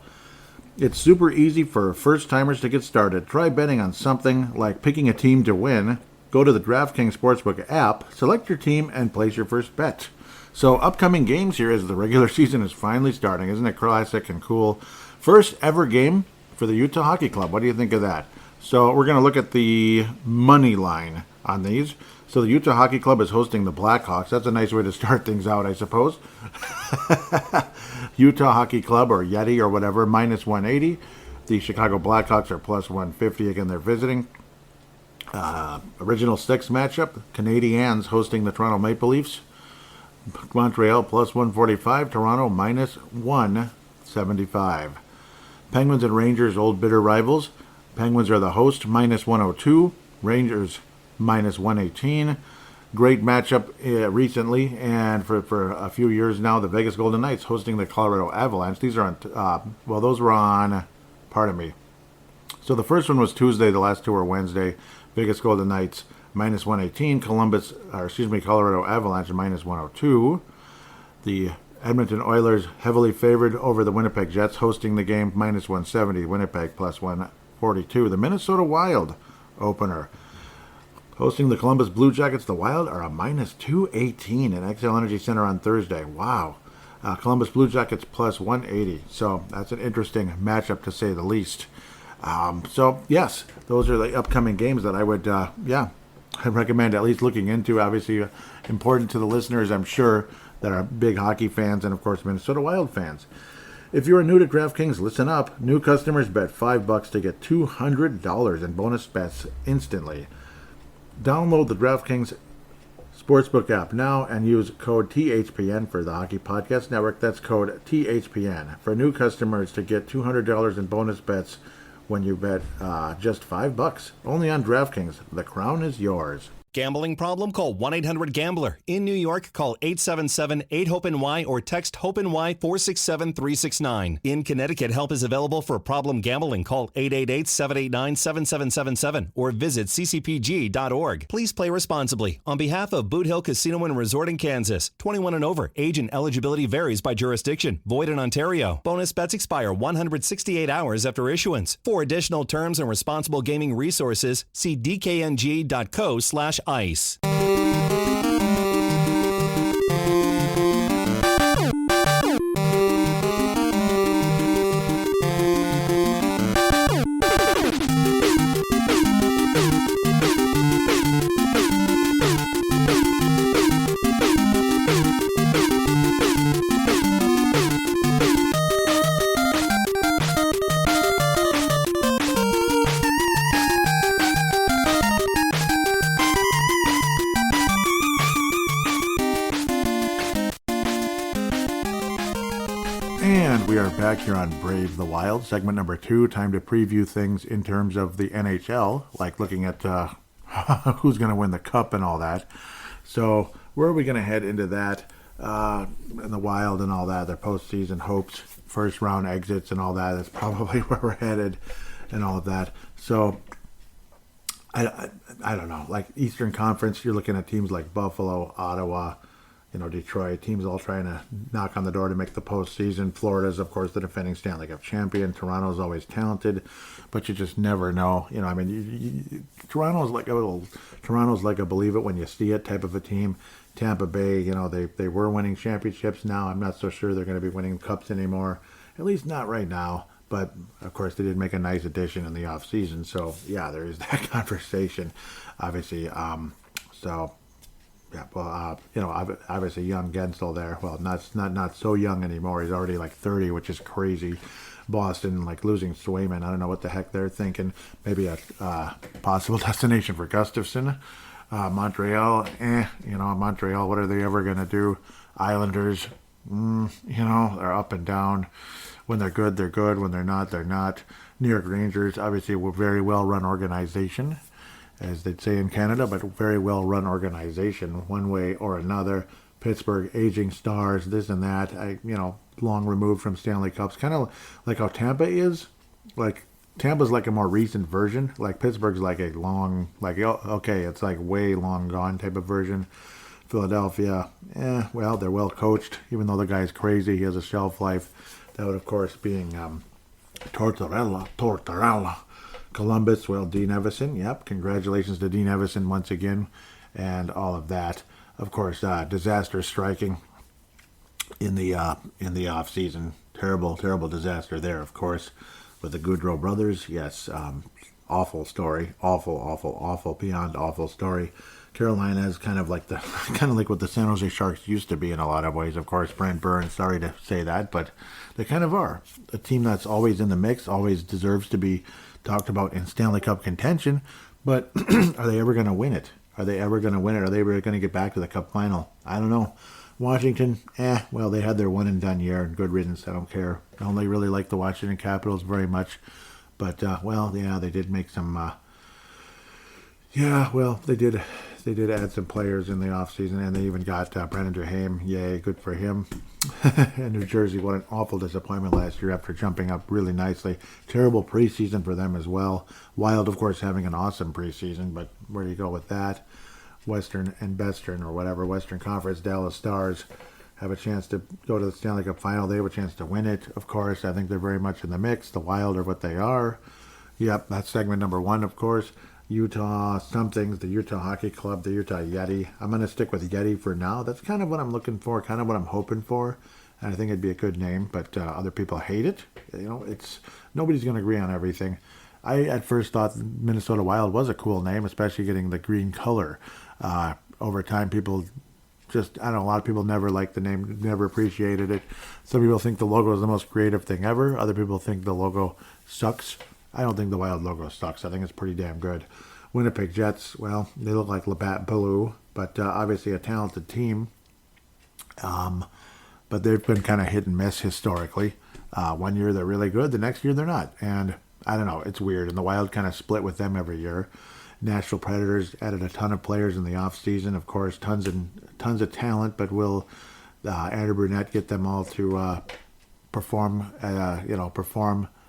It's super easy for first-timers to get started. Try betting on something like picking a team to win. Go to the DraftKings Sportsbook app, select your team, and place your first bet. So upcoming games here as the regular season is finally starting. Isn't it classic and cool? First ever game for the Utah Hockey Club. What do you think of that? So we're going to look at the money line on these. So the Utah Hockey Club is hosting the Blackhawks. That's a nice way to start things out, I suppose. Utah Hockey Club, or Yeti, or whatever, minus 180. The Chicago Blackhawks are plus 150. Again, they're visiting. Original 6 matchup. Canadiens hosting the Toronto Maple Leafs. Montreal plus 145. Toronto minus 175. Penguins and Rangers, old bitter rivals. Penguins are the host, minus 102. Rangers, minus 118. Great matchup recently, and for a few years now, the Vegas Golden Knights hosting the Colorado Avalanche. These are on, those were on, pardon me. So the first one was Tuesday, the last two were Wednesday. Vegas Golden Knights, minus 118. Colorado Avalanche, minus 102. The Edmonton Oilers, heavily favored over the Winnipeg Jets, hosting the game, minus 170. Winnipeg, plus 142. The Minnesota Wild opener, hosting the Columbus Blue Jackets. The Wild are a minus 218 at XL Energy Center on Thursday. Wow. Columbus Blue Jackets plus 180. So that's an interesting matchup to say the least. So yes, those are the upcoming games that I would, I recommend at least looking into. Obviously important to the listeners, I'm sure, that are big hockey fans and, of course, Minnesota Wild fans. If you are new to DraftKings, listen up. New customers bet $5 to get $200 in bonus bets instantly. Download the DraftKings Sportsbook app now and use code THPN for the Hockey Podcast Network. That's code THPN for new customers to get $200 in bonus bets when you bet just $5. Only on DraftKings. The crown is yours. Gambling problem? Call 1-800-GAMBLER. In New York, call 877-8-HOPE-NY or text HOPE-NY 467-369. In Connecticut, help is available for problem gambling. Call 888-789-7777 or visit ccpg.org. Please play responsibly. On behalf of Boot Hill Casino and Resort in Kansas, 21 and over. Age and eligibility varies by jurisdiction. Void in Ontario. Bonus bets expire 168 hours after issuance. For additional terms and responsible gaming resources, see dkng.co/ice. And we are back here on Brave the Wild, segment number 2. Time to preview things in terms of the NHL, like looking at who's going to win the cup and all that. So where are we going to head into that? And the Wild and all that, their postseason hopes, first round exits and all that. That's probably where we're headed and all of that. So I don't know. Like Eastern Conference, you're looking at teams like Buffalo, Ottawa, Detroit, teams all trying to knock on the door to make the postseason. Florida's, of course, the defending Stanley Cup champion. Toronto's always talented, but you just never know. Toronto's like a believe it when you see it type of a team. Tampa Bay, they were winning championships. Now I'm not so sure they're going to be winning cups anymore, at least not right now. But, of course, they did make a nice addition in the offseason. So, yeah, there is that conversation, obviously. Yeah, well, obviously young Gensel there. Well, not so young anymore. He's already like 30, which is crazy. Boston, like losing Swayman. I don't know what the heck they're thinking. Maybe a possible destination for Gustafsson. Montreal, Montreal, what are they ever going to do? Islanders, they're up and down. When they're good, they're good. When they're not, they're not. New York Rangers, obviously a very well-run organization, as they'd say in Canada, but very well-run organization, one way or another. Pittsburgh, aging stars, this and that. Long removed from Stanley Cups, kind of like how Tampa is. Like Tampa's like a more recent version. Like Pittsburgh's like a long, it's like way long gone type of version. Philadelphia, well, they're well coached, even though the guy's crazy. He has a shelf life. That would, of course, being Tortorella. Columbus, well, Dean Evison. Yep, congratulations to Dean Evison once again, and all of that. Of course, disaster striking in the off season. Terrible disaster there. Of course, with the Goudreau brothers. Yes, awful story. Awful, beyond awful story. Carolina is kind of like what the San Jose Sharks used to be in a lot of ways. Of course, Brent Burns. Sorry to say that, but they kind of are a team that's always in the mix, always deserves to be talked about in Stanley Cup contention, but are they ever going to win it? Are they ever going to get back to the Cup final? I don't know. Washington, well, they had their one and done year, and good riddance. I don't care. I only really like the Washington Capitals very much, but they did make some. They did add some players in the offseason, and they even got Brendan Duhaime. Yay, good for him. And New Jersey, what an awful disappointment last year after jumping up really nicely. Terrible preseason for them as well. Wild, of course, having an awesome preseason, but where do you go with that? Western and Bestern or whatever, Western Conference, Dallas Stars have a chance to go to the Stanley Cup final. They have a chance to win it, of course. I think they're very much in the mix. The Wild are what they are. Yep, that's segment number 1, of course. Utah somethings, the Utah Hockey Club, the Utah Yeti. I'm going to stick with Yeti for now. That's kind of what I'm looking for, kind of what I'm hoping for. And I think it'd be a good name, but other people hate it. Nobody's going to agree on everything. I at first thought Minnesota Wild was a cool name, especially getting the green color. Over time, people just, I don't know, a lot of people never liked the name, never appreciated it. Some people think the logo is the most creative thing ever. Other people think the logo sucks. I don't think the Wild logo sucks. I think it's pretty damn good. Winnipeg Jets, well, they look like Labatt Blue, but obviously a talented team. But they've been kind of hit and miss historically. One year they're really good, the next year they're not. And I don't know, it's weird. And the Wild kind of split with them every year. Nashville Predators added a ton of players in the offseason. Of course, tons of talent, but will Andrew Brunette get them all to perform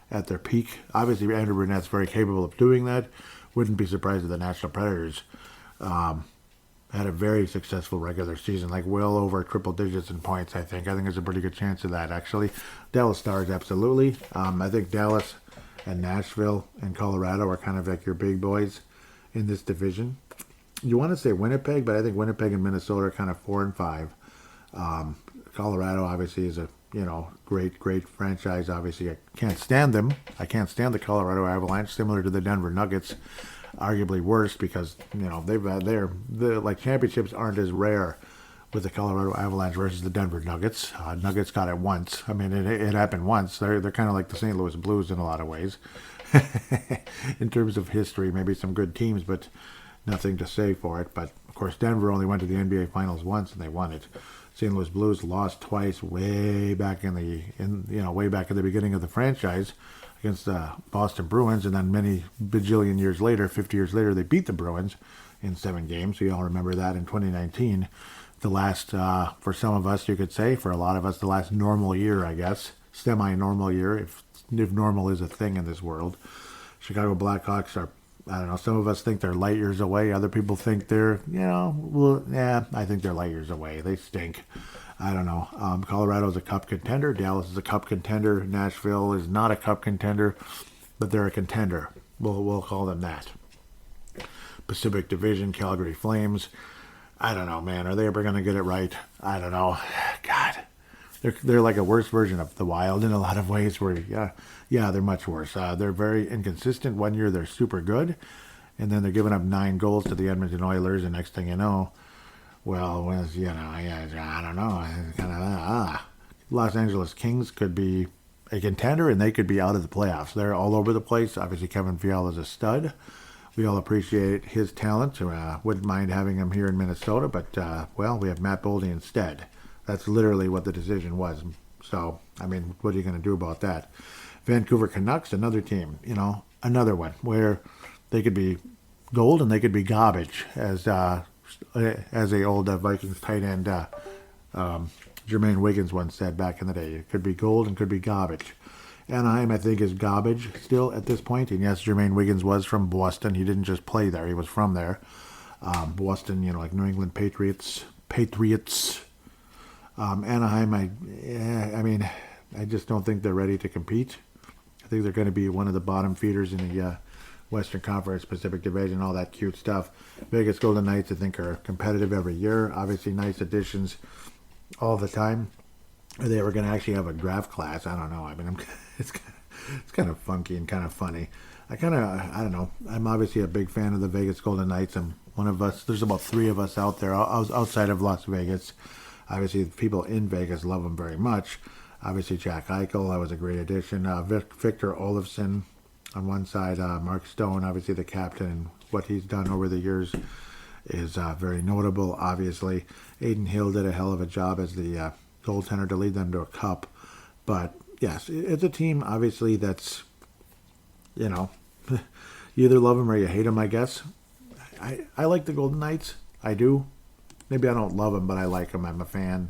at their peak? Obviously, Andrew Brunette's very capable of doing that. Wouldn't be surprised if the Nashville Predators had a very successful regular season, like well over triple digits in points, I think. There's a pretty good chance of that, actually. Dallas Stars, absolutely. I think Dallas and Nashville and Colorado are kind of like your big boys in this division. You want to say Winnipeg, but I think Winnipeg and Minnesota are kind of 4 and 5. Colorado obviously is a great franchise. Obviously, I can't stand them. I can't stand the Colorado Avalanche, similar to the Denver Nuggets, arguably worse because they're like championships aren't as rare with the Colorado Avalanche versus the Denver Nuggets. Nuggets got it once. I mean, it happened once. They're kind of like the St. Louis Blues in a lot of ways. In terms of history, maybe some good teams, but nothing to say for it. But of course, Denver only went to the NBA Finals once, and they won it. St. Louis Blues lost twice, way back at the beginning of the franchise, against the Boston Bruins, and then many bajillion years later, 50 years later, they beat the Bruins in 7 games. So you all remember that in 2019, the last, for some of us, you could say, for a lot of us, the last normal year, I guess, semi-normal year, if normal is a thing in this world. Chicago Blackhawks are, I don't know, some of us think they're light years away. Other people think they're, I think they're light years away. They stink. I don't know. Colorado's a cup contender. Dallas is a cup contender. Nashville is not a cup contender, but they're a contender. We'll call them that. Pacific Division, Calgary Flames. I don't know, man. Are they ever going to get it right? I don't know. God. They're like a worse version of the Wild in a lot of ways. Where they're much worse. They're very inconsistent. One year they're super good, and then they're giving up 9 goals to the Edmonton Oilers. And next thing you know, I don't know. Los Angeles Kings could be a contender, and they could be out of the playoffs. They're all over the place. Obviously, Kevin Fiala is a stud. We all appreciate his talent. Wouldn't mind having him here in Minnesota, but we have Matt Boldy instead. That's literally what the decision was. So, I mean, what are you going to do about that? Vancouver Canucks, another team, another one where they could be gold and they could be garbage, as a old Vikings tight end Jermaine Wiggins once said back in the day. It could be gold and could be garbage. Anaheim, I think, is garbage still at this point. And yes, Jermaine Wiggins was from Boston. He didn't just play there. He was from there. Boston, like New England Patriots. Anaheim, I just don't think they're ready to compete. I think they're going to be one of the bottom feeders in the Western Conference, Pacific Division, all that cute stuff. Vegas Golden Knights, I think, are competitive every year. Obviously, nice additions all the time. Are they ever going to actually have a draft class? I don't know. I mean, it's kind of funky and kind of funny. I don't know. I'm obviously a big fan of the Vegas Golden Knights. I'm one of us. There's about 3 of us out there outside of Las Vegas. Obviously, the people in Vegas love him very much. Obviously, Jack Eichel, that was a great addition. Victor Olofsson on one side. Mark Stone, obviously the captain, and what he's done over the years is very notable, obviously. Aiden Hill did a hell of a job as the goaltender to lead them to a cup. But, yes, it's a team, obviously, that's, you either love them or you hate them, I guess. I like the Golden Knights. I do. Maybe I don't love them, but I like them. I'm a fan,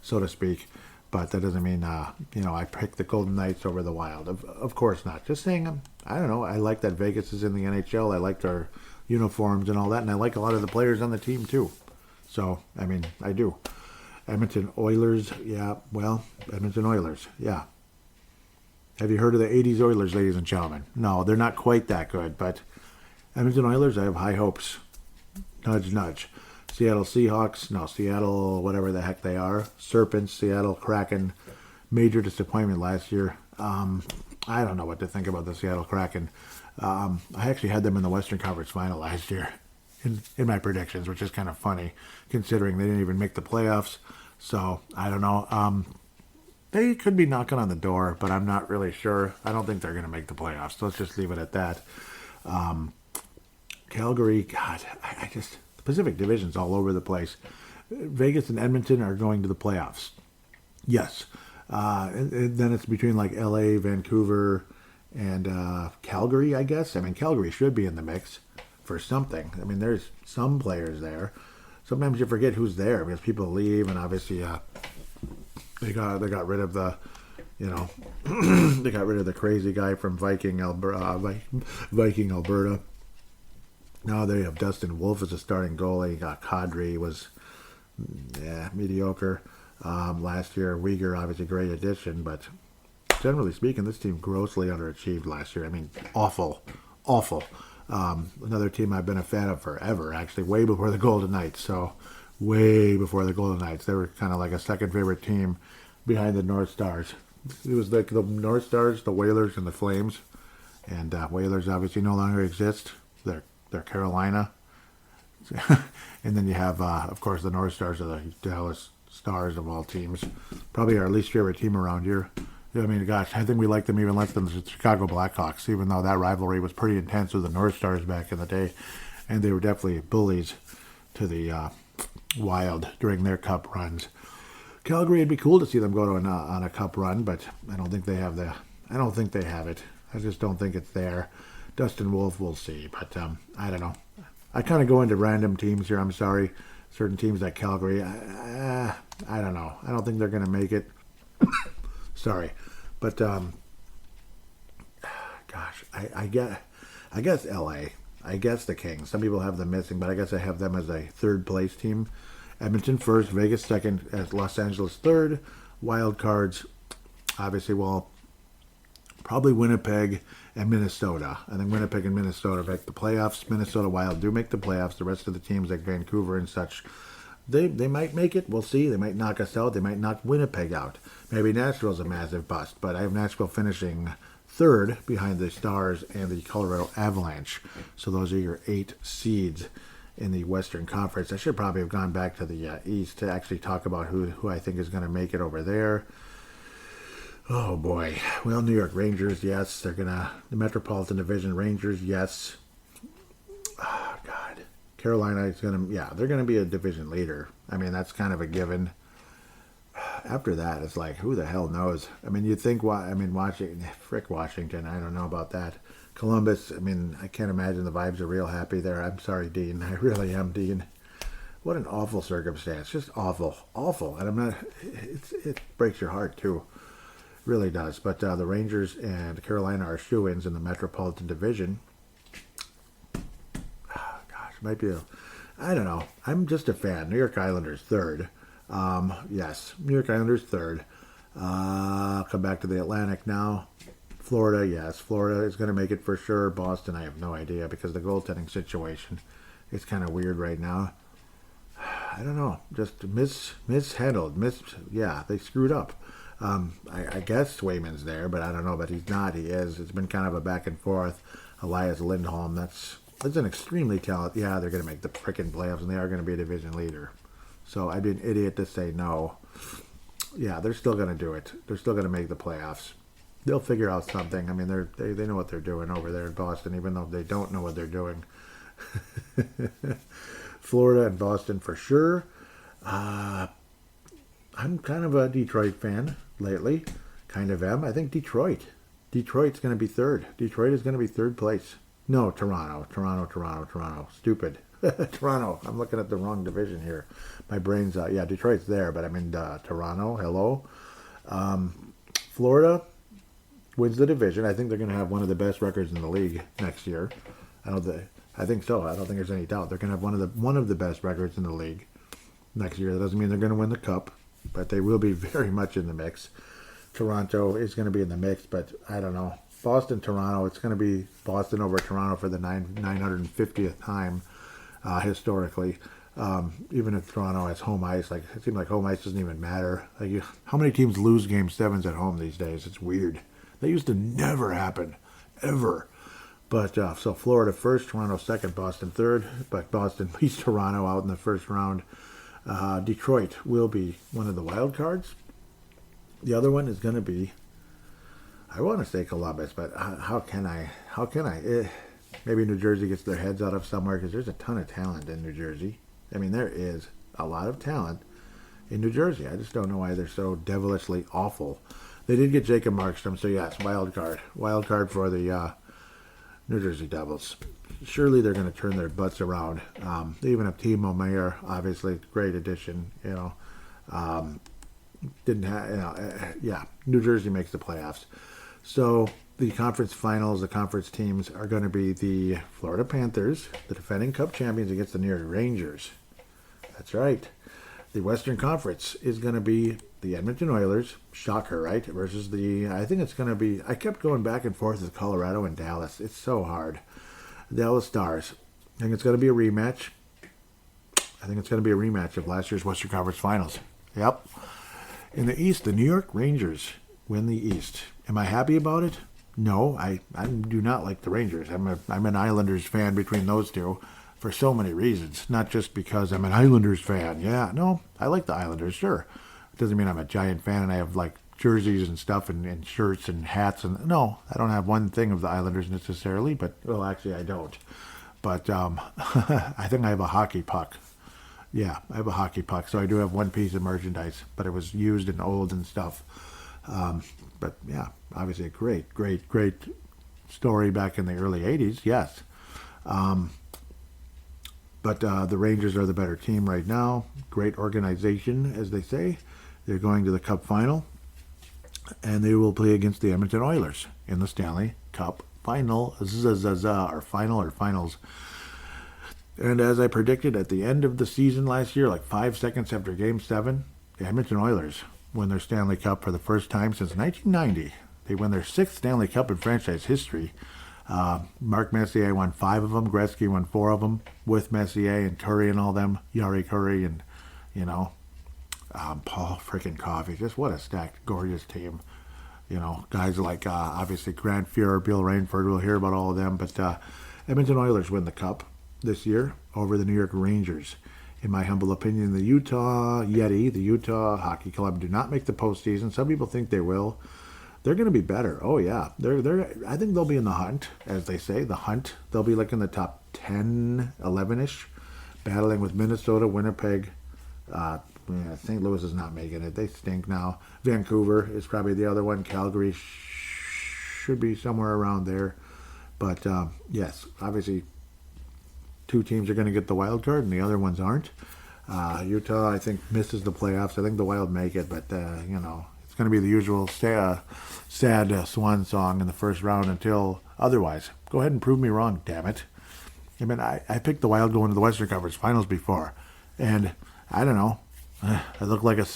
so to speak. But that doesn't mean, I pick the Golden Knights over the Wild. Of course not. Just saying, I don't know. I like that Vegas is in the NHL. I like their uniforms and all that. And I like a lot of the players on the team, too. So, I mean, I do. Edmonton Oilers, Edmonton Oilers, yeah. Have you heard of the 80s Oilers, ladies and gentlemen? No, they're not quite that good. But Edmonton Oilers, I have high hopes. Nudge, nudge. Seattle Seahawks, Seattle, whatever the heck they are. Serpents, Seattle Kraken, major disappointment last year. I don't know what to think about the Seattle Kraken. I actually had them in the Western Conference Final last year. in my predictions, which is kind of funny considering they didn't even make the playoffs. So I don't know. They could be knocking on the door, but I'm not really sure. I don't think they're going to make the playoffs. So let's just leave it at that. Calgary, God, I just, the Pacific Division's all over the place. Vegas and Edmonton are going to the playoffs. Yes. And then it's between like LA, Vancouver, and Calgary, I guess. I mean, Calgary should be in the mix for something. I mean, there's some players there. Sometimes you forget who's there because people leave, and obviously they got rid of the, you know, they got rid of the crazy guy from Viking, Alberta. Now they have Dustin Wolf as a starting goalie. Kadri was mediocre last year. Uyghur, obviously, great addition, but generally speaking, this team grossly underachieved last year. I mean, awful. Another team I've been a fan of forever, actually, way before the Golden Knights. So, way before the Golden Knights. They were kind of like a second favorite team behind the North Stars. It was like the North Stars, the Whalers, and the Flames. And Whalers obviously no longer exist. They're Carolina. And then you have, of course, the North Stars are the Dallas Stars of all teams. Probably our least favorite team around here. I mean, gosh, I think we like them even less than the Chicago Blackhawks, even though that rivalry was pretty intense with the North Stars back in the day. And they were definitely bullies to the Wild during their cup runs. Calgary, it'd be cool to see them go to on a cup run, but I don't think they have it. I just don't think it's there. Dustin Wolf, we'll see, but I don't know. I kind of go into random teams here. I'm sorry. Certain teams like Calgary, I don't know. I don't think they're going to make it. Sorry. But, gosh, I guess LA. I guess the Kings. Some people have them missing, but I guess I have them as a third place team. Edmonton first, Vegas second, Los Angeles third. Wild cards, obviously, well, probably Winnipeg and Minnesota. I think Winnipeg and Minnesota make the playoffs. Minnesota Wild do make the playoffs. The rest of the teams like Vancouver and such, they might make it. We'll see. They might knock us out. They might knock Winnipeg out. Maybe Nashville's a massive bust, but I have Nashville finishing third behind the Stars and the Colorado Avalanche. So those are your 8 seeds in the Western Conference. I should probably have gone back to the East to actually talk about who I think is going to make it over there. Oh boy. Well, New York Rangers, yes. They're the Metropolitan Division Rangers, yes. Oh, God. Carolina is they're going to be a division leader. I mean, that's kind of a given. After that, it's like, who the hell knows? I mean, you'd think, Washington, I don't know about that. Columbus, I mean, I can't imagine the vibes are real happy there. I'm sorry, Dean. I really am, Dean. What an awful circumstance. Just awful. And I'm not, it breaks your heart, too. Really does. But the Rangers and Carolina are shoo-ins in the Metropolitan Division. Might be I don't know. I'm just a fan. New York Islanders third. Yes, New York Islanders third. Come back to the Atlantic now. Florida, yes. Florida is going to make it for sure. Boston, I have no idea because the goaltending situation is kind of weird right now. I don't know. Just mishandled. They screwed up. I guess Swayman's there, but I don't know. But he's not. He is. It's been kind of a back and forth. Elias Lindholm, that's an extremely talented. Yeah, they're going to make the frickin' playoffs, and they are going to be a division leader. So I'd be an idiot to say no. Yeah, they're still going to do it. They're still going to make the playoffs. They'll figure out something. I mean, they know what they're doing over there in Boston, even though they don't know what they're doing. Florida and Boston for sure. I'm kind of a Detroit fan lately. Kind of am. I think Detroit's going to be third. Detroit is going to be third place. No, Toronto. Stupid. Toronto. I'm looking at the wrong division here. My brain's Detroit's there, but I'm in Toronto. Hello. Florida wins the division. I think they're going to have one of the best records in the league next year. I think so. I don't think there's any doubt. They're going to have one of the best records in the league next year. That doesn't mean they're going to win the cup, but they will be very much in the mix. Toronto is going to be in the mix, but I don't know. Boston, Toronto. It's going to be Boston over Toronto for the 950th time historically. Even if Toronto has home ice, it seems like home ice doesn't even matter. How many teams lose Game 7s at home these days? It's weird. That used to never happen, ever. But so Florida first, Toronto second, Boston third. But Boston beats Toronto out in the first round. Detroit will be one of the wild cards. The other one is going to be, I want to say Columbus, but how can I? Maybe New Jersey gets their heads out of somewhere because there's a ton of talent in New Jersey. I mean, there is a lot of talent in New Jersey. I just don't know why they're so devilishly awful. They did get Jacob Markstrom, so yes, wild card. Wild card for the New Jersey Devils. Surely they're going to turn their butts around. They even have Timo Meyer, obviously, great addition. New Jersey makes the playoffs. So the conference finals, the conference teams are going to be the Florida Panthers, the defending Cup champions, against the New York Rangers. That's right. The Western Conference is going to be the Edmonton Oilers, shocker, right? Versus I think it's going to be, I kept going back and forth with Colorado and Dallas. It's so hard. Dallas Stars. I think it's going to be a rematch. Of last year's Western Conference Finals. Yep. In the East, the New York Rangers win the East. Am I happy about it? No, I do not like the Rangers. I'm an Islanders fan between those two for so many reasons. Not just because I'm an Islanders fan. Yeah, no, I like the Islanders, sure. It doesn't mean I'm a giant fan and I have like jerseys and stuff and shirts and hats. No, I don't have one thing of the Islanders necessarily, but, well, actually I don't. But I think I have a hockey puck. Yeah, I have a hockey puck, so I do have one piece of merchandise, but it was used and old and stuff. But yeah, obviously a great story back in the early 80s, yes. But the Rangers are the better team right now. Great organization, as they say. They're going to the Cup final, and they will play against the Edmonton Oilers in the Stanley Cup final, finals. And as I predicted at the end of the season last year, like 5 seconds after Game 7, the Edmonton Oilers win their Stanley Cup for the first time since 1990. They win their 6th Stanley Cup in franchise history. Mark Messier won 5 of them. Gretzky won 4 of them with Messier and Curry and all them. Yari Curry and, Paul freaking Coffey. Just what a stacked, gorgeous team. Guys like, obviously, Grant Fuhrer, Bill Rainford. We'll hear about all of them. But Edmonton Oilers win the Cup this year over the New York Rangers. In my humble opinion, the Utah Hockey Club, do not make the postseason. Some people think they will. They're going to be better. Oh, yeah. I think they'll be in the hunt, as they say, the hunt. They'll be like in the top 10, 11-ish, battling with Minnesota, Winnipeg. St. Louis is not making it. They stink now. Vancouver is probably the other one. Calgary should be somewhere around there. But, yes, obviously, 2 teams are going to get the wild card, and the other ones aren't. Utah, I think, misses the playoffs. I think the Wild make it, but, it's going to be the usual sad swan song in the first round until otherwise. Go ahead and prove me wrong, damn it. I mean, I picked the Wild going to the Western Conference Finals before, and I don't know. I look like a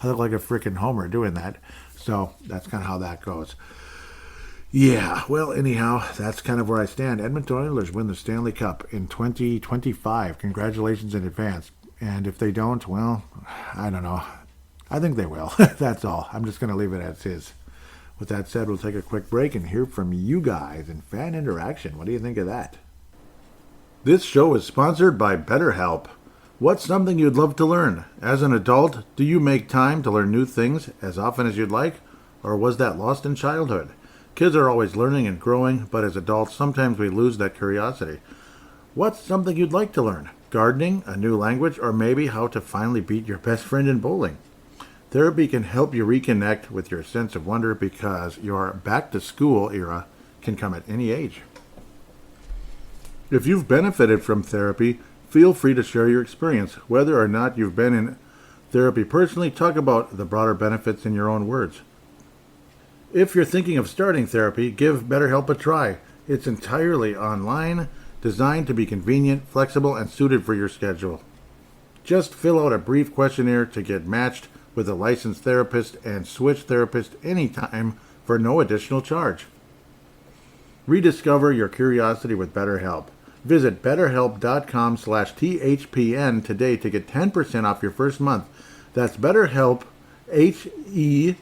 freaking homer doing that. So that's kind of how that goes. Yeah, well, anyhow, that's kind of where I stand. Edmonton Oilers win the Stanley Cup in 2025. Congratulations in advance. And if they don't, well, I don't know. I think they will. That's all. I'm just going to leave it as is. With that said, we'll take a quick break and hear from you guys in fan interaction. What do you think of that? This show is sponsored by BetterHelp. What's something you'd love to learn? As an adult, do you make time to learn new things as often as you'd like? Or was that lost in childhood? Kids are always learning and growing, but as adults, sometimes we lose that curiosity. What's something you'd like to learn? Gardening, a new language, or maybe how to finally beat your best friend in bowling? Therapy can help you reconnect with your sense of wonder because your back-to-school era can come at any age. If you've benefited from therapy, feel free to share your experience. Whether or not you've been in therapy personally, talk about the broader benefits in your own words. If you're thinking of starting therapy, give BetterHelp a try. It's entirely online, designed to be convenient, flexible, and suited for your schedule. Just fill out a brief questionnaire to get matched with a licensed therapist and switch therapist anytime for no additional charge. Rediscover your curiosity with BetterHelp. Visit BetterHelp.com/THPN today to get 10% off your first month. That's BetterHelp, HELP.com/THPN.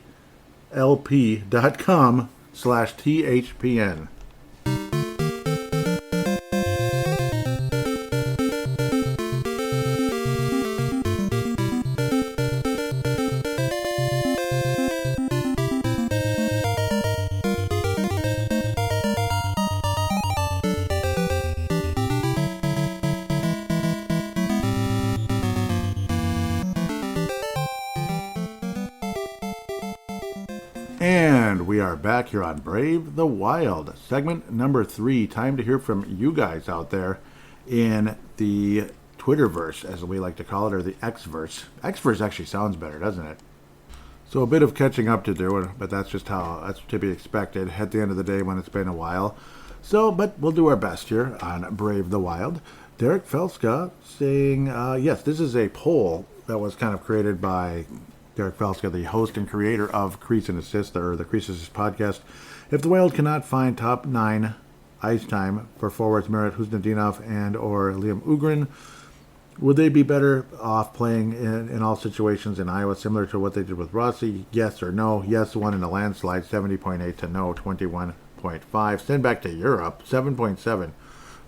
And we are back here on Brave the Wild, segment number 3. Time to hear from you guys out there in the Twitterverse, as we like to call it, or the Xverse. Xverse actually sounds better, doesn't it? So a bit of catching up to do, but that's to be expected at the end of the day when it's been a while. So, but we'll do our best here on Brave the Wild. Derek Felska saying, yes, this is a poll that was kind of created by Derek Felska, the host and creator of Crease and Assist, or the Crease Assist podcast. If the Wild cannot find top 9 ice time for forwards Merit Huznadinov and or Liam Ugrin, would they be better off playing in all situations in Iowa, similar to what they did with Rossi? Yes or no? Yes, won in a landslide, 70.8 to no, 21.5. Send back to Europe, 7.7.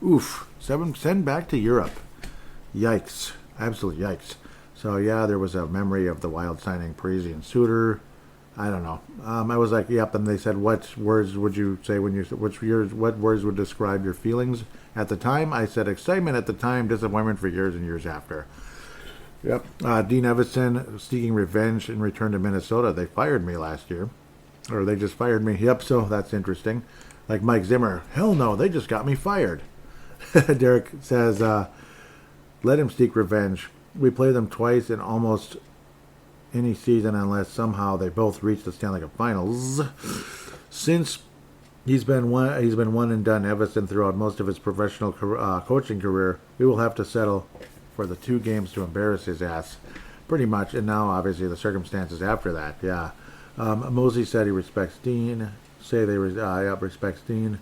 Oof, send back to Europe. Yikes, absolute yikes. So yeah, there was a memory of the Wild signing Parisi and Suter. I don't know. I was like, yep. And they said, what words would you say when you? What words would describe your feelings at the time? I said excitement at the time, disappointment for years and years after. Yep. Dean Evison seeking revenge in return to Minnesota. They fired me last year, or they just fired me. Yep. So that's interesting. Like Mike Zimmer. Hell no, they just got me fired. Derek says, let him seek revenge. We play them twice in almost any season unless somehow they both reach the Stanley Cup Finals. Since he's been one and done Everson throughout most of his professional coaching career, we will have to settle for the 2 games to embarrass his ass, pretty much. And now, obviously, the circumstances after that. Yeah, Mosey said he respects Dean. Respects Dean.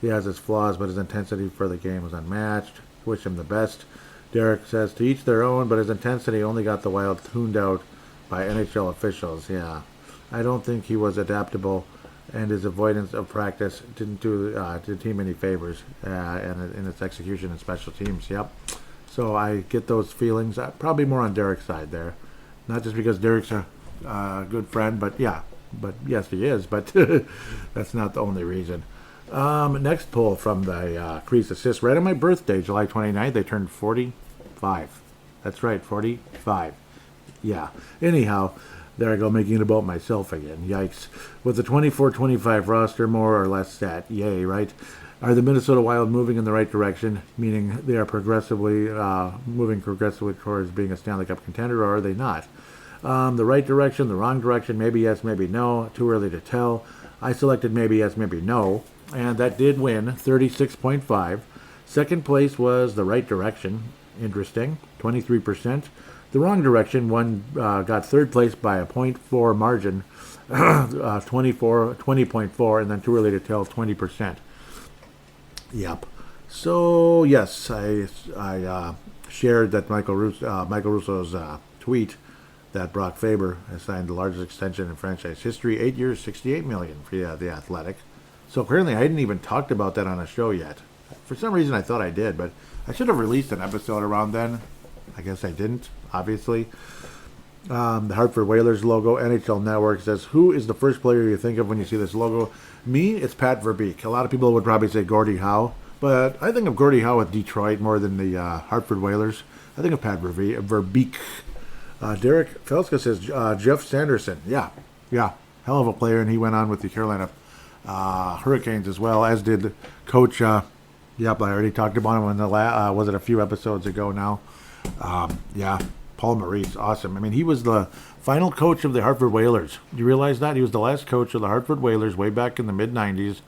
He has his flaws, but his intensity for the game was unmatched. Wish him the best. Derek says, to each their own, but his intensity only got the Wild tuned out by NHL officials. Yeah, I don't think he was adaptable, and his avoidance of practice didn't do the team any favors and in its execution in special teams. Yep. So I get those feelings. Probably more on Derek's side there. Not just because Derek's a good friend, but yeah. But yes, he is. But that's not the only reason. Next poll from the Crease Assist. Right on my birthday, July 29th, they turned 45. That's right, 45. Yeah. Anyhow, there I go, making it about myself again. Yikes. With the 24-25 roster more or less set, yay, right? Are the Minnesota Wild moving in the right direction, meaning they are moving progressively towards being a Stanley Cup contender, or are they not? The right direction, the wrong direction, maybe yes, maybe no. Too early to tell. I selected maybe yes, maybe no. And that did win, 36.5. Second place was the right direction. Interesting, 23%. The wrong direction got third place by a 0.4 margin, 20.4, and then too early to tell, 20%. Yep. So yes, I shared that Michael Russo's tweet that Brock Faber has signed the largest extension in franchise history, 8 years, $68 million for the Athletic. So apparently I hadn't even talked about that on a show yet. For some reason I thought I did, but I should have released an episode around then. I guess I didn't, obviously. The Hartford Whalers logo, NHL Network says, who is the first player you think of when you see this logo? Me, it's Pat Verbeek. A lot of people would probably say Gordie Howe, but I think of Gordie Howe with Detroit more than the Hartford Whalers. I think of Pat Verbeek. Derek Felska says, Jeff Sanderson. Yeah, hell of a player, and he went on with the Carolina Hurricanes as well, as did Coach. I already talked about him in the was it a few episodes ago now? Paul Maurice, awesome. I mean, he was the final coach of the Hartford Whalers. Do you realize that? He was the last coach of the Hartford Whalers way back in the mid-'90s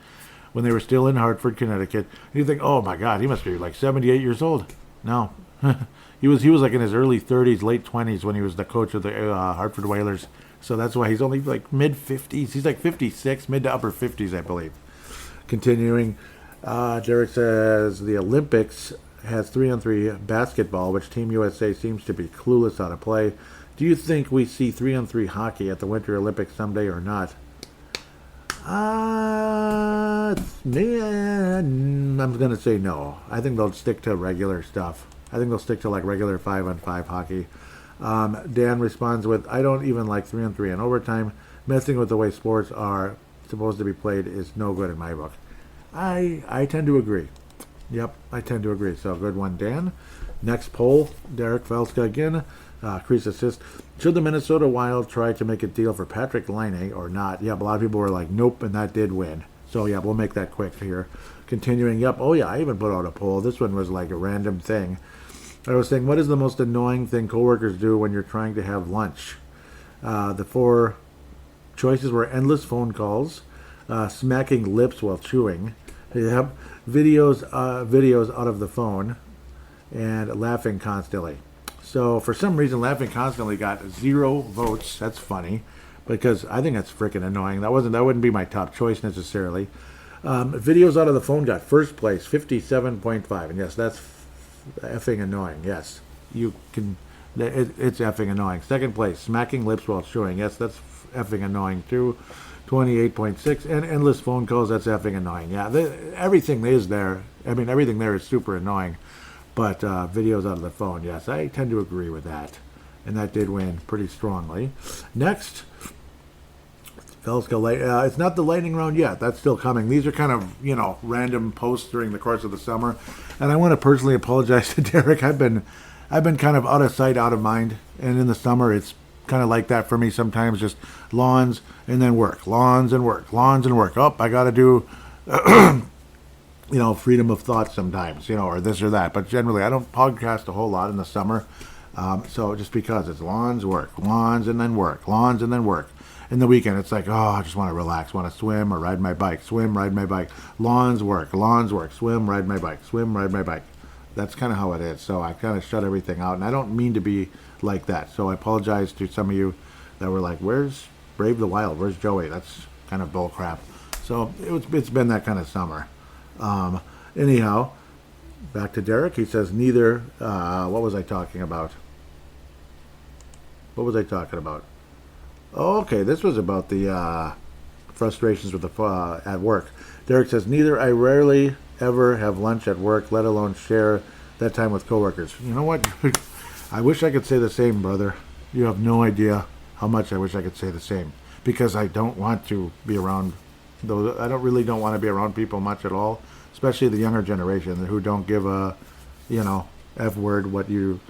when they were still in Hartford, Connecticut. And you think, oh my God, he must be like 78 years old. No, he was like in his early 30s, late 20s when he was the coach of the Hartford Whalers. So that's why he's only like mid-50s. He's like 56, mid to upper 50s, I believe. Continuing, Derek says the Olympics has 3-on-3 basketball, which Team USA seems to be clueless how to play. Do you think we see 3-on-3 hockey at the Winter Olympics someday or not? I'm going to say no. I think they'll stick to regular stuff. I think they'll stick to like regular 5-on-5 hockey. Dan responds with, I don't even like 3-on-3 in overtime. Messing with the way sports are supposed to be played is no good in my book. I tend to agree. Yep, I tend to agree. So good one, Dan. Next poll, Derek Felska again. Crease assist. Should the Minnesota Wild try to make a deal for Patrick Laine or not? Yep, a lot of people were like, nope, and that did win. So, yeah, we'll make that quick here. Continuing, yep. Oh, yeah, I even put out a poll. This one was like a random thing. I was saying, what is the most annoying thing coworkers do when you're trying to have lunch? The 4 choices were endless phone calls, smacking lips while chewing, yep, videos out of the phone, and laughing constantly. So for some reason, laughing constantly got 0 votes. That's funny, because I think that's freaking annoying. That wouldn't be my top choice necessarily. Videos out of the phone got first place, 57.5, and yes, that's effing annoying. Yes, you can. It's effing annoying. Second place, smacking lips while chewing. Yes, that's effing annoying too. 28.6, and endless phone calls. That's effing annoying. Yeah, everything is there. I mean, everything there is super annoying. But videos out of the phone, yes, I tend to agree with that. And that did win pretty strongly. Next, Felska, it's not the lightning round yet. That's still coming. These are kind of, random posts during the course of the summer. And I want to personally apologize to Derek. I've been kind of out of sight, out of mind. And in the summer, it's kind of like that for me sometimes. Just lawns and then work. Lawns and work. Lawns and work. Oh, I got to do... freedom of thought sometimes, or this or that. But generally, I don't podcast a whole lot in the summer. So just because it's lawns, work, lawns, and then work, lawns, and then work. In the weekend, it's like, I just want to relax, want to swim or ride my bike, swim, ride my bike, lawns, work, swim, ride my bike, swim, ride my bike. That's kind of how it is. So I kind of shut everything out, and I don't mean to be like that. So I apologize to some of you that were like, where's Brave the Wild? Where's Joey? That's kind of bull crap. So it's been that kind of summer. Anyhow, back to Derek. He says neither. What was I talking about? Oh, okay, this was about the frustrations with the at work. Derek says neither. I rarely ever have lunch at work, let alone share that time with coworkers. You know what? I wish I could say the same, brother. You have no idea how much I wish I could say the same, because I don't want to be around. Though I don't want to be around people much at all, especially the younger generation who don't give a, F word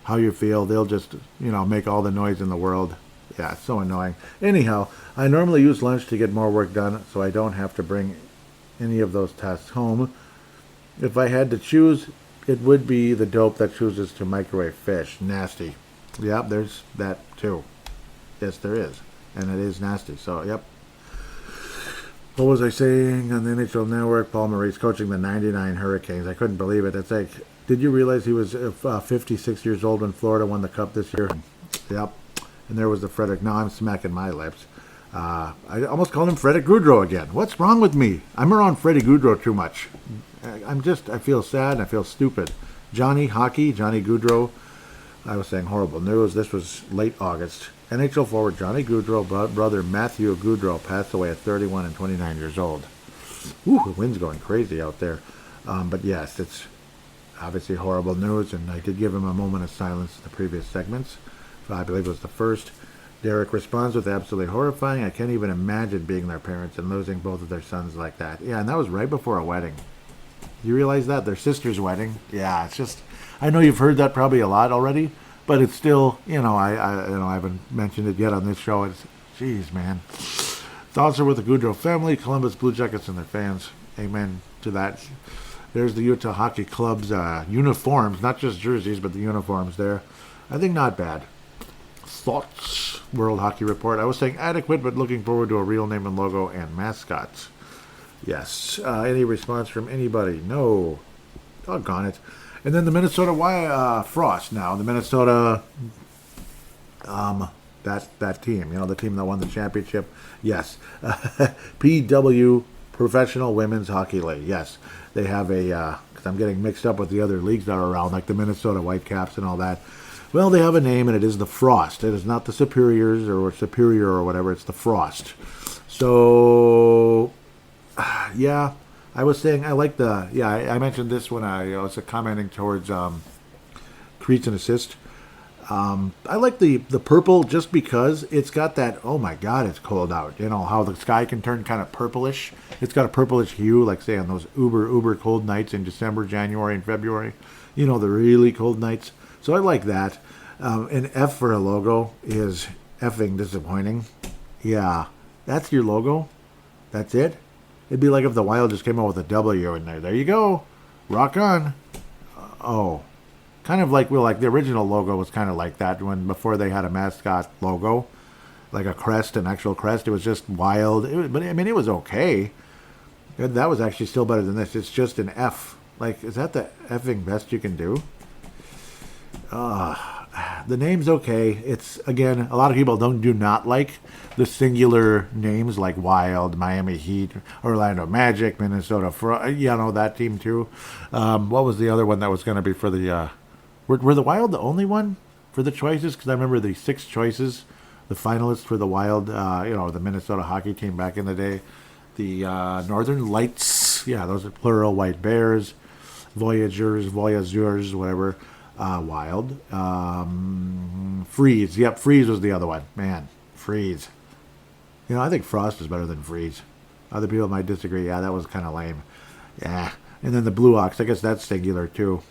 how you feel. They'll just, make all the noise in the world. Yeah, it's so annoying. Anyhow, I normally use lunch to get more work done, so I don't have to bring any of those tasks home. If I had to choose, it would be the dope that chooses to microwave fish. Nasty. Yep, there's that too. Yes, there is. And it is nasty. So, yep. What was I saying on the NHL Network? Paul Maurice coaching the 99 Hurricanes. I couldn't believe it. It's like, did you realize he was 56 years old when Florida won the Cup this year? Yep. And there was the Frederick. No, I'm smacking my lips. I almost called him Freddie Gaudreau again. What's wrong with me? I'm around Freddie Gaudreau too much. I feel sad and I feel stupid. Johnny Gaudreau. I was saying horrible news. This was late August. NHL forward Johnny Gaudreau, brother Matthew Gaudreau, passed away at 31 and 29 years old. Ooh, the wind's going crazy out there. But yes, it's obviously horrible news, and I did give him a moment of silence in the previous segments. I believe it was the first. Derek responds with absolutely horrifying. I can't even imagine being their parents and losing both of their sons like that. Yeah, and that was right before a wedding. You realize that? Their sister's wedding? Yeah, it's just... I know you've heard that probably a lot already, but it's still, I haven't mentioned it yet on this show. It's, geez, man. Thoughts are with the Gaudreau family, Columbus Blue Jackets, and their fans. Amen to that. There's the Utah Hockey Club's uniforms, not just jerseys, but the uniforms there. I think not bad. Thoughts, World Hockey Report. I was saying adequate, but looking forward to a real name and logo and mascots. Yes. Any response from anybody? No. Doggone it. And then the Minnesota Frost now. The Minnesota, that team, the team that won the championship. Yes. PW, Professional Women's Hockey League. Yes. They have because I'm getting mixed up with the other leagues that are around, like the Minnesota Whitecaps and all that. Well, they have a name, and it is the Frost. It is not the Superiors or Superior or whatever. It's the Frost. So, yeah. I was saying I like I mentioned this when I was commenting towards crease and assist. I like the purple just because it's got that, oh my God, it's cold out. How the sky can turn kind of purplish. It's got a purplish hue, like say on those uber cold nights in December, January, and February. The really cold nights. So I like that. An F for a logo is effing disappointing. Yeah, that's your logo. That's it. It'd be like if the Wild just came out with a W in there. There you go. Rock on. Oh, kind of like the original logo was kind of like that when before they had a mascot logo, like a crest, an actual crest. It was just Wild. But I mean, it was okay. That was actually still better than this. It's just an F. Like, is that the effing best you can do? The name's okay. It's, again, a lot of people do not like the singular names like Wild, Miami Heat, Orlando Magic, Minnesota, that team too. What was the other one that was going to be for the, were the Wild the only one for the choices? Because I remember the 6 choices, the finalists for the Wild, the Minnesota hockey team back in the day. The Northern Lights, yeah, those are plural, White Bears, Voyagers, whatever. Wild. Freeze. Yep, Freeze was the other one. Man, Freeze. I think Frost is better than Freeze. Other people might disagree. Yeah, that was kind of lame. Yeah. And then the Blue Ox, I guess that's singular too.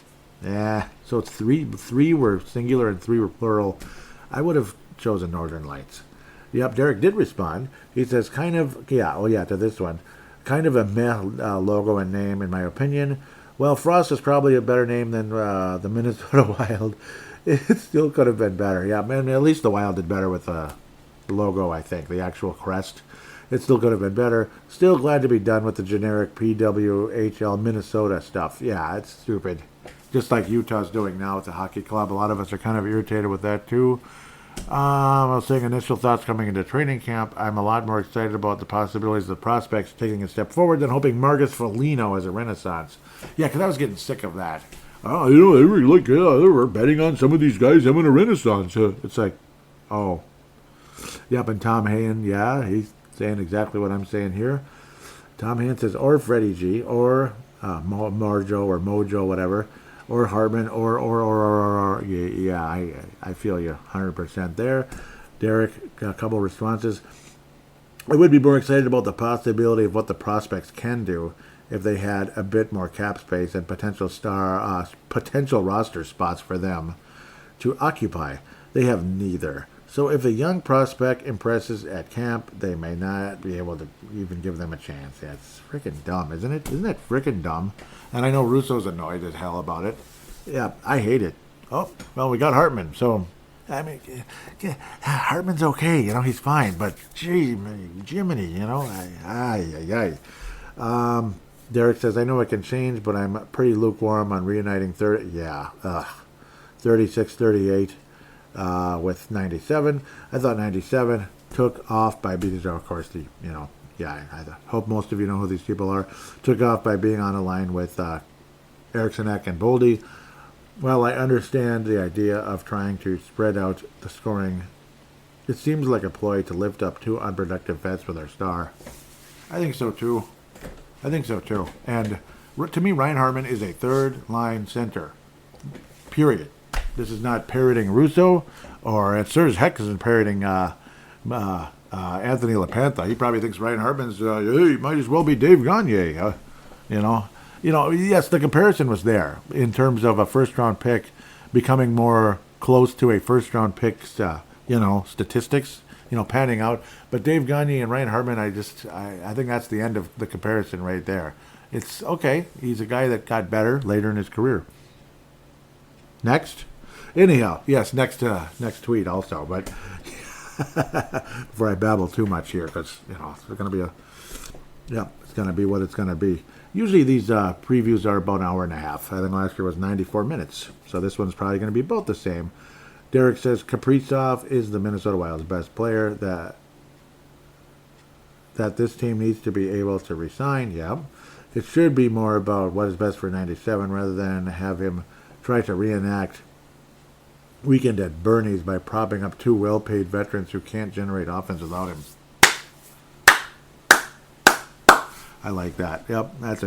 Yeah. So it's 3 were singular and 3 were plural. I would have chosen Northern Lights. Yep, Derek did respond. He says to this one. Kind of a meh logo and name in my opinion. Well, Frost is probably a better name than the Minnesota Wild. It still could have been better. Yeah, man, at least the Wild did better with the logo, I think, the actual crest. It still could have been better. Still glad to be done with the generic PWHL Minnesota stuff. Yeah, it's stupid. Just like Utah's doing now with the hockey club. A lot of us are kind of irritated with that, too. I was saying initial thoughts coming into training camp. I'm a lot more excited about the possibilities of the prospects taking a step forward than hoping Marcus Foligno as a renaissance. Yeah, because I was getting sick of that. Oh, they were betting on some of these guys having a renaissance. It's like, oh. Yep, and Tom Hayen, yeah, he's saying exactly what I'm saying here. Tom Hayen says, or Freddie G, or Marjo, or Mojo, whatever. Or Hartman, or yeah, I feel you 100% there. Derek, got a couple responses. I would be more excited about the possibility of what the prospects can do if they had a bit more cap space and potential roster spots for them to occupy. They have neither. So if a young prospect impresses at camp, they may not be able to even give them a chance. Yeah, it's freaking dumb, isn't it? Isn't it freaking dumb? And I know Russo's annoyed as hell about it. Yeah, I hate it. Oh, well, we got Hartman, so, I mean, Hartman's okay, he's fine, but, gee, Jiminy, Derek says, I know it can change, but I'm pretty lukewarm on reuniting 36-38 with 97. I thought 97 took off by being, of course, I hope most of you know who these people are, took off by being on a line with Eriksson Ek and Boldy. Well, I understand the idea of trying to spread out the scoring. It seems like a ploy to lift up 2 unproductive vets with our star. I think so, too. And to me, Ryan Hartman is a third-line center. Period. This is not parroting Russo, or it sure as heck isn't parroting Anthony LaPantha. He probably thinks Ryan Hartman's, he might as well be Dave Gagne, yes, the comparison was there in terms of a first-round pick becoming more close to a first-round pick's, statistics, panning out. But Dave Gagne and Ryan Hartman, I think that's the end of the comparison right there. It's okay. He's a guy that got better later in his career. Next. Anyhow, yes, next tweet also, but before I babble too much here, because, it's going to be it's going to be what it's going to be. Usually these previews are about an hour and a half. I think last year was 94 minutes, so this one's probably going to be about the same. Derek says Kaprizov is the Minnesota Wild's best player that this team needs to be able to resign. Yeah, it should be more about what is best for 97 rather than have him try to reenact Weekend at Bernie's by propping up 2 well-paid veterans who can't generate offense without him. I like that. Yep, that's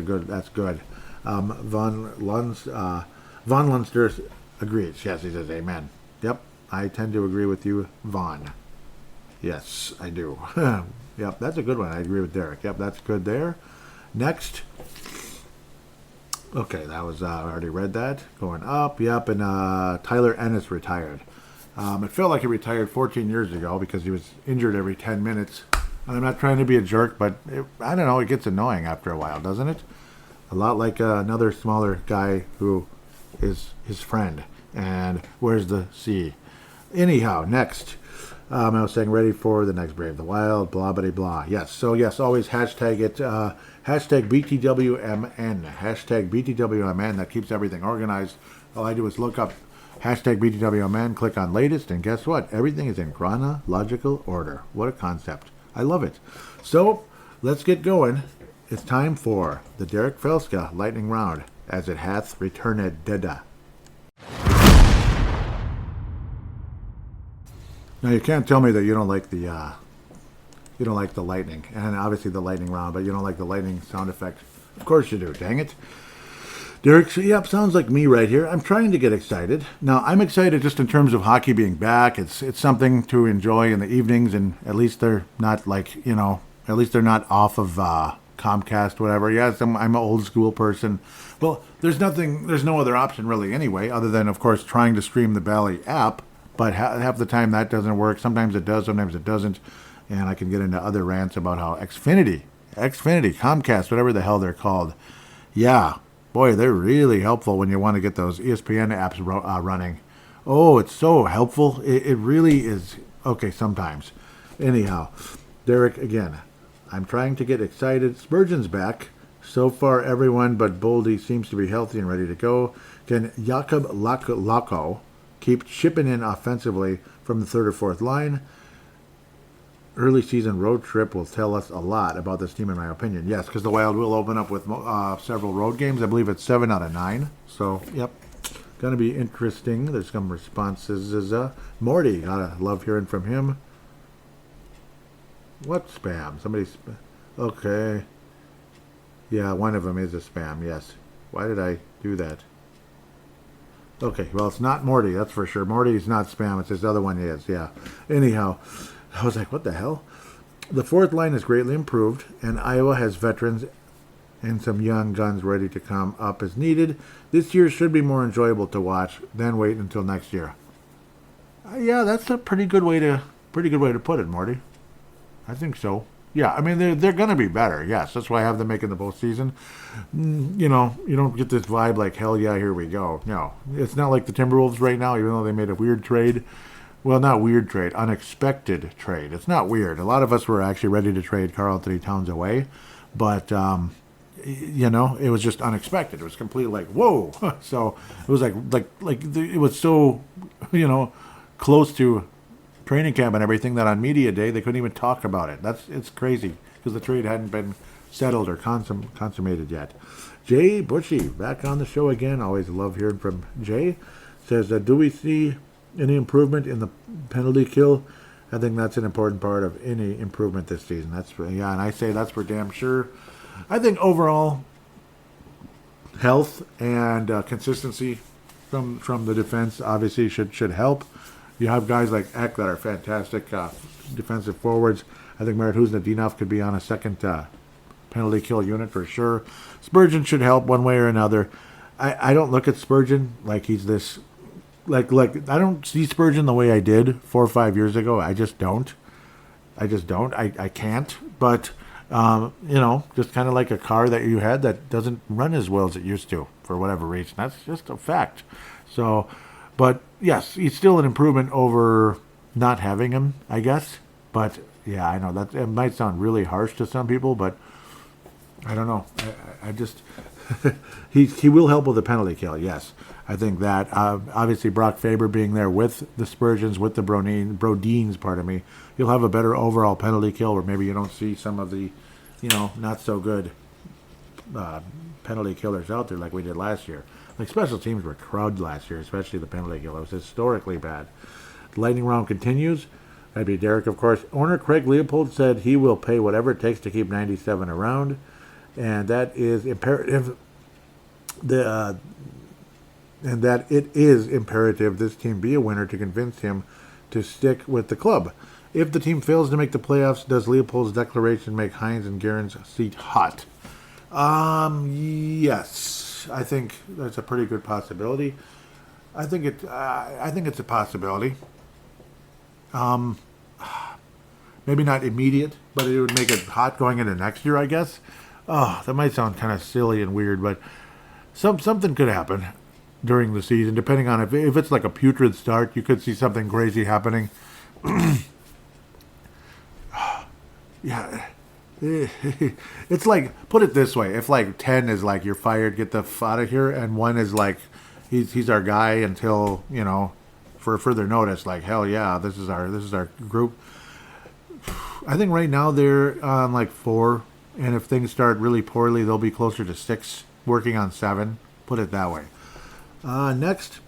good. Von Lunster agrees. Yes, he says amen. Yep, I tend to agree with you, Vaughn. Yes, I do. Yep, that's a good one. I agree with Derek. Yep, that's good there. Next. Okay, that was, I already read that. Going up, yep, and Tyler Ennis retired. It felt like he retired 14 years ago because he was injured every 10 minutes. And I'm not trying to be a jerk, but I don't know, it gets annoying after a while, doesn't it? A lot like another smaller guy who is his friend. And where's the C? Anyhow, next. I was saying ready for the next Brave the Wild, blah, blah, blah. Yes, so yes, always hashtag it. Hashtag BTWMN. Hashtag BTWMN. That keeps everything organized. All I do is look up hashtag BTWMN, click on latest, and guess what? Everything is in chronological order. What a concept. I love it. So, let's get going. It's time for the Derek Felska lightning round, as it hath returned deda. Now you can't tell me that you don't like the lightning, and obviously the lightning round, but you don't like the lightning sound effect. Of course you do. Dang it. Derek, yep, sounds like me right here. I'm trying to get excited. Now, I'm excited just in terms of hockey being back. It's something to enjoy in the evenings, and at least they're not at least they're not off of Comcast, whatever. Yes, I'm an old school person. Well, there's no other option really anyway, other than, of course, trying to stream the Bally app, but half the time that doesn't work. Sometimes it does, sometimes it doesn't, and I can get into other rants about how Xfinity, Comcast, whatever the hell they're called, yeah, boy, they're really helpful when you want to get those ESPN apps running. Oh, it's so helpful. It really is. Okay, sometimes. Anyhow, Derek, again, I'm trying to get excited. Spurgeon's back. So far, everyone but Boldy seems to be healthy and ready to go. Can Jakob Lako keep chipping in offensively from the third or fourth line? Early season road trip will tell us a lot about this team, in my opinion. Yes, because the Wild will open up with several road games. I believe it's 7 out of 9. So, yep, going to be interesting. There's some responses. Morty, gotta love hearing from him. What spam? Okay. Yeah, one of them is a spam, yes. Why did I do that? Okay, well, it's not Morty, that's for sure. Morty is not spam. It's this other one is, yeah. Anyhow, I was like, what the hell? The fourth line is greatly improved, and Iowa has veterans and some young guns ready to come up as needed. This year should be more enjoyable to watch than wait until next year. Yeah, that's a pretty good way to put it, Morty. I think so. Yeah, I mean, they're going to be better. Yes, that's why I have them making the postseason. You don't get this vibe like, hell yeah, here we go. No, it's not like the Timberwolves right now, even though they made a weird trade. Well, not weird trade, unexpected trade. It's not weird. A lot of us were actually ready to trade Karl Anthony Towns away, but it was just unexpected. It was completely like, whoa. So it was like it was so, close to training camp and everything that on media day they couldn't even talk about it. It's crazy because the trade hadn't been settled or consummated yet. Jay Bushy back on the show again. Always love hearing from Jay. Says, do we see any improvement in the penalty kill? I think that's an important part of any improvement this season. And I say that's for damn sure. I think overall health and consistency from the defense obviously should help. You have guys like Eck that are fantastic defensive forwards. I think Merit Huznadinov could be on a second penalty kill unit for sure. Spurgeon should help one way or another. I don't look at Spurgeon like he's this. Like I don't see Spurgeon the way I did 4 or 5 years ago. I just don't. I can't. But just kind of like a car that you had that doesn't run as well as it used to for whatever reason. That's just a fact. So, but yes, he's still an improvement over not having him, I guess. But yeah, I know that it might sound really harsh to some people, but I don't know. I just he will help with the penalty kill. Yes, I think that obviously Brock Faber being there with the Spurgeons, with the Brodines, pardon me, you'll have a better overall penalty kill, where maybe you don't see some of the, not so good penalty killers out there like we did last year. Like special teams were crud last year, especially the penalty kill. It was historically bad. The lightning round continues. That'd be Derek, of course. Owner Craig Leopold said he will pay whatever it takes to keep 97 around, and that is imperative. And that it is imperative this team be a winner to convince him to stick with the club. If the team fails to make the playoffs, does Leopold's declaration make Hines and Guerin's seat hot? Yes, I think that's a pretty good possibility. I think it's a possibility. Maybe not immediate, but it would make it hot going into next year, I guess. Oh, that might sound kind of silly and weird, but something could happen during the season, depending on if it's like a putrid start, you could see something crazy happening. Yeah. It's like, put it this way, if like 10 is like you're fired, get the f out of here, and 1 is like he's our guy until, for further notice, like hell yeah, this is our group. I think right now they're on like 4, and if things start really poorly, they'll be closer to 6, working on 7. Put it that way. Next,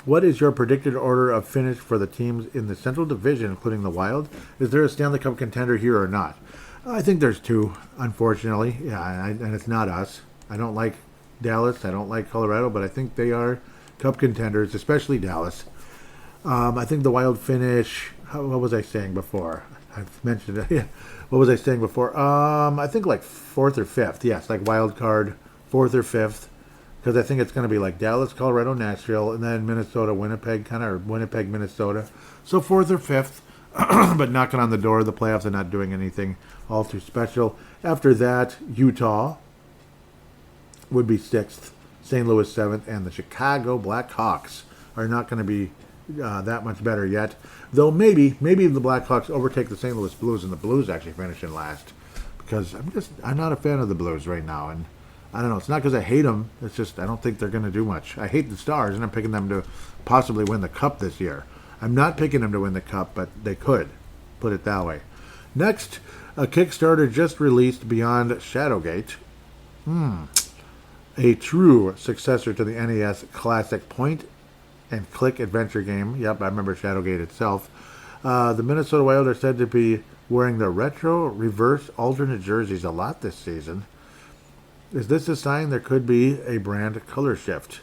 what is your predicted order of finish for the teams in the Central Division, including the Wild? Is there a Stanley Cup contender here or not? I think there's 2, unfortunately. Yeah, and it's not us. I don't like Dallas. I don't like Colorado, but I think they are Cup contenders, especially Dallas. I think the Wild finish. What was I saying before? I've mentioned it. Yeah. What was I saying before? I think like 4th or 5th. Yes, like wild card, 4th or 5th. Because I think it's going to be like Dallas, Colorado, Nashville, and then Minnesota, Winnipeg, or Winnipeg, Minnesota. So 4th or 5th, but knocking on the door of the playoffs and not doing anything all too special. After that, Utah would be 6th, St. Louis 7th, and the Chicago Blackhawks are not going to be that much better yet. Though maybe the Blackhawks overtake the St. Louis Blues, and the Blues actually finish in last. Because I'm not a fan of the Blues right now, and I don't know. It's not because I hate them. It's just I don't think they're going to do much. I hate the Stars, and I'm picking them to possibly win the Cup this year. I'm not picking them to win the Cup, but they could. Put it that way. Next, a Kickstarter just released Beyond Shadowgate. A true successor to the NES classic point-and-click adventure game. Yep, I remember Shadowgate itself. The Minnesota Wild are said to be wearing their retro, reverse, alternate jerseys a lot this season. Is this a sign there could be a brand color shift?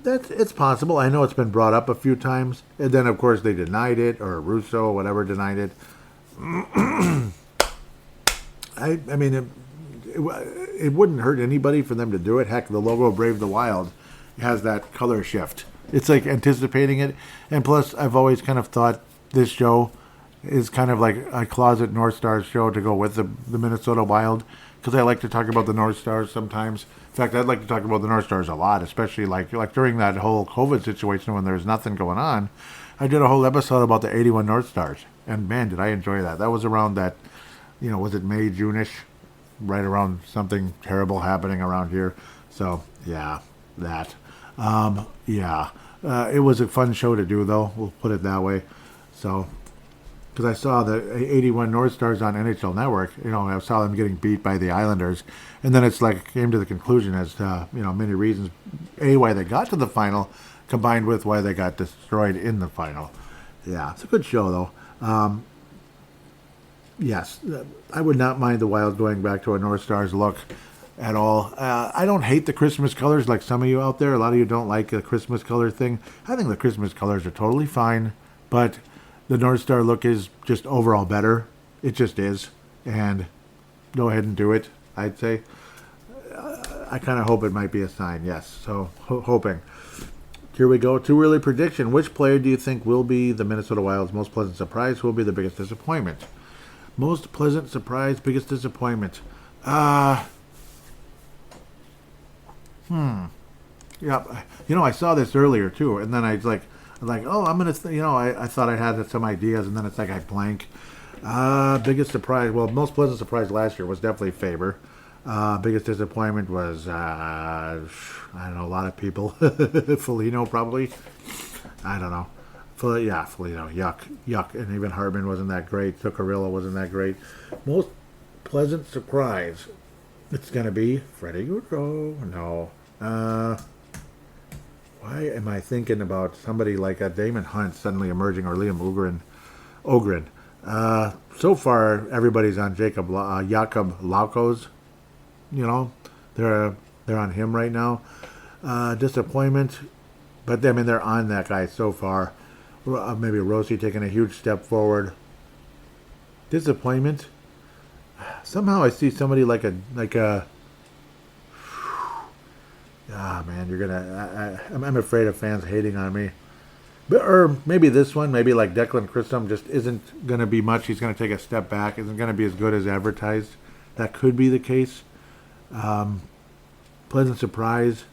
It's possible. I know it's been brought up a few times. And then, of course, they denied it, or Russo, or whatever, denied it. I mean, it wouldn't hurt anybody for them to do it. Heck, the logo of Brave the Wild has that color shift. It's like anticipating it. And plus, I've always kind of thought this show is kind of like a closet North Stars show to go with the Minnesota Wild. Because I like to talk about the North Stars sometimes. In fact, I'd like to talk about the North Stars a lot, especially like during that whole COVID situation when there's nothing going on. I did a whole episode about the 81 North Stars. And man, did I enjoy that. That was around that, was it May, June-ish? Right around something terrible happening around here. So, yeah, that. It was a fun show to do, though. We'll put it that way. So, because I saw the 81 North Stars on NHL Network. I saw them getting beat by the Islanders. And then it's like, came to the conclusion as to, many reasons. A, why they got to the final, combined with why they got destroyed in the final. Yeah, it's a good show, though. Yes, I would not mind the Wild going back to a North Stars look at all. I don't hate the Christmas colors like some of you out there. A lot of you don't like the Christmas color thing. I think the Christmas colors are totally fine, but the North Star look is just overall better. It just is. And go ahead and do it, I'd say. I kind of hope it might be a sign, yes. So, hoping. Here we go. Too early prediction. Which player do you think will be the Minnesota Wild's most pleasant surprise? Who will be the biggest disappointment? Most pleasant surprise, biggest disappointment. Yeah. I saw this earlier too, and then I was like, oh, I'm gonna, I thought I had some ideas, and then it's like I blank. Biggest surprise. Well, most pleasant surprise last year was definitely Faber. Biggest disappointment was I don't know, a lot of people. Foligno probably. I don't know. Foligno, yuck. And even Hardman wasn't that great. Zuccarello wasn't that great. Most pleasant surprise. It's going to be Freddie Gaudreau. No. Why am I thinking about somebody like a Damon Hunt suddenly emerging, or Liam Ogren? So far, everybody's on Jacob Laukos. They're on him right now. Disappointment. But, they're on that guy so far. Maybe Rossi taking a huge step forward. Disappointment. Somehow I see somebody like a. Man, you're gonna. I'm afraid of fans hating on me. Or maybe this one, maybe like Declan Christum just isn't going to be much. He's going to take a step back, isn't going to be as good as advertised. That could be the case. Pleasant surprise.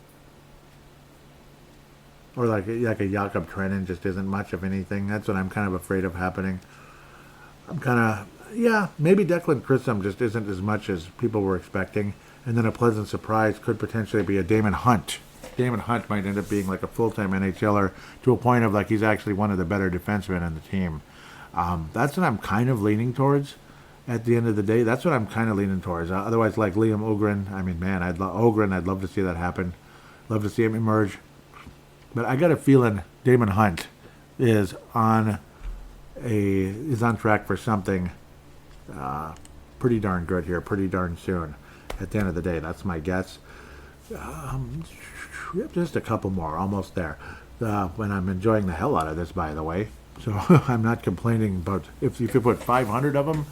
Or like a Jakob Trenin just isn't much of anything. That's what I'm kind of afraid of happening. I'm kind of, maybe Declan Christum just isn't as much as people were expecting. And then a pleasant surprise could potentially be a Damon Hunt. Damon Hunt might end up being like a full-time NHLer to a point of like he's actually one of the better defensemen in the team. That's what I'm kind of leaning towards at the end of the day. That's what I'm kind of leaning towards. Otherwise, like Liam Ogren, I mean, man, I'd love to see that happen. Love to see him emerge. But I got a feeling Damon Hunt is on track for something pretty darn good here, pretty darn soon. At the end of the day, that's my guess. Just a couple more, almost there. When I'm enjoying the hell out of this, by the way. So I'm not complaining about if you put 500 of them,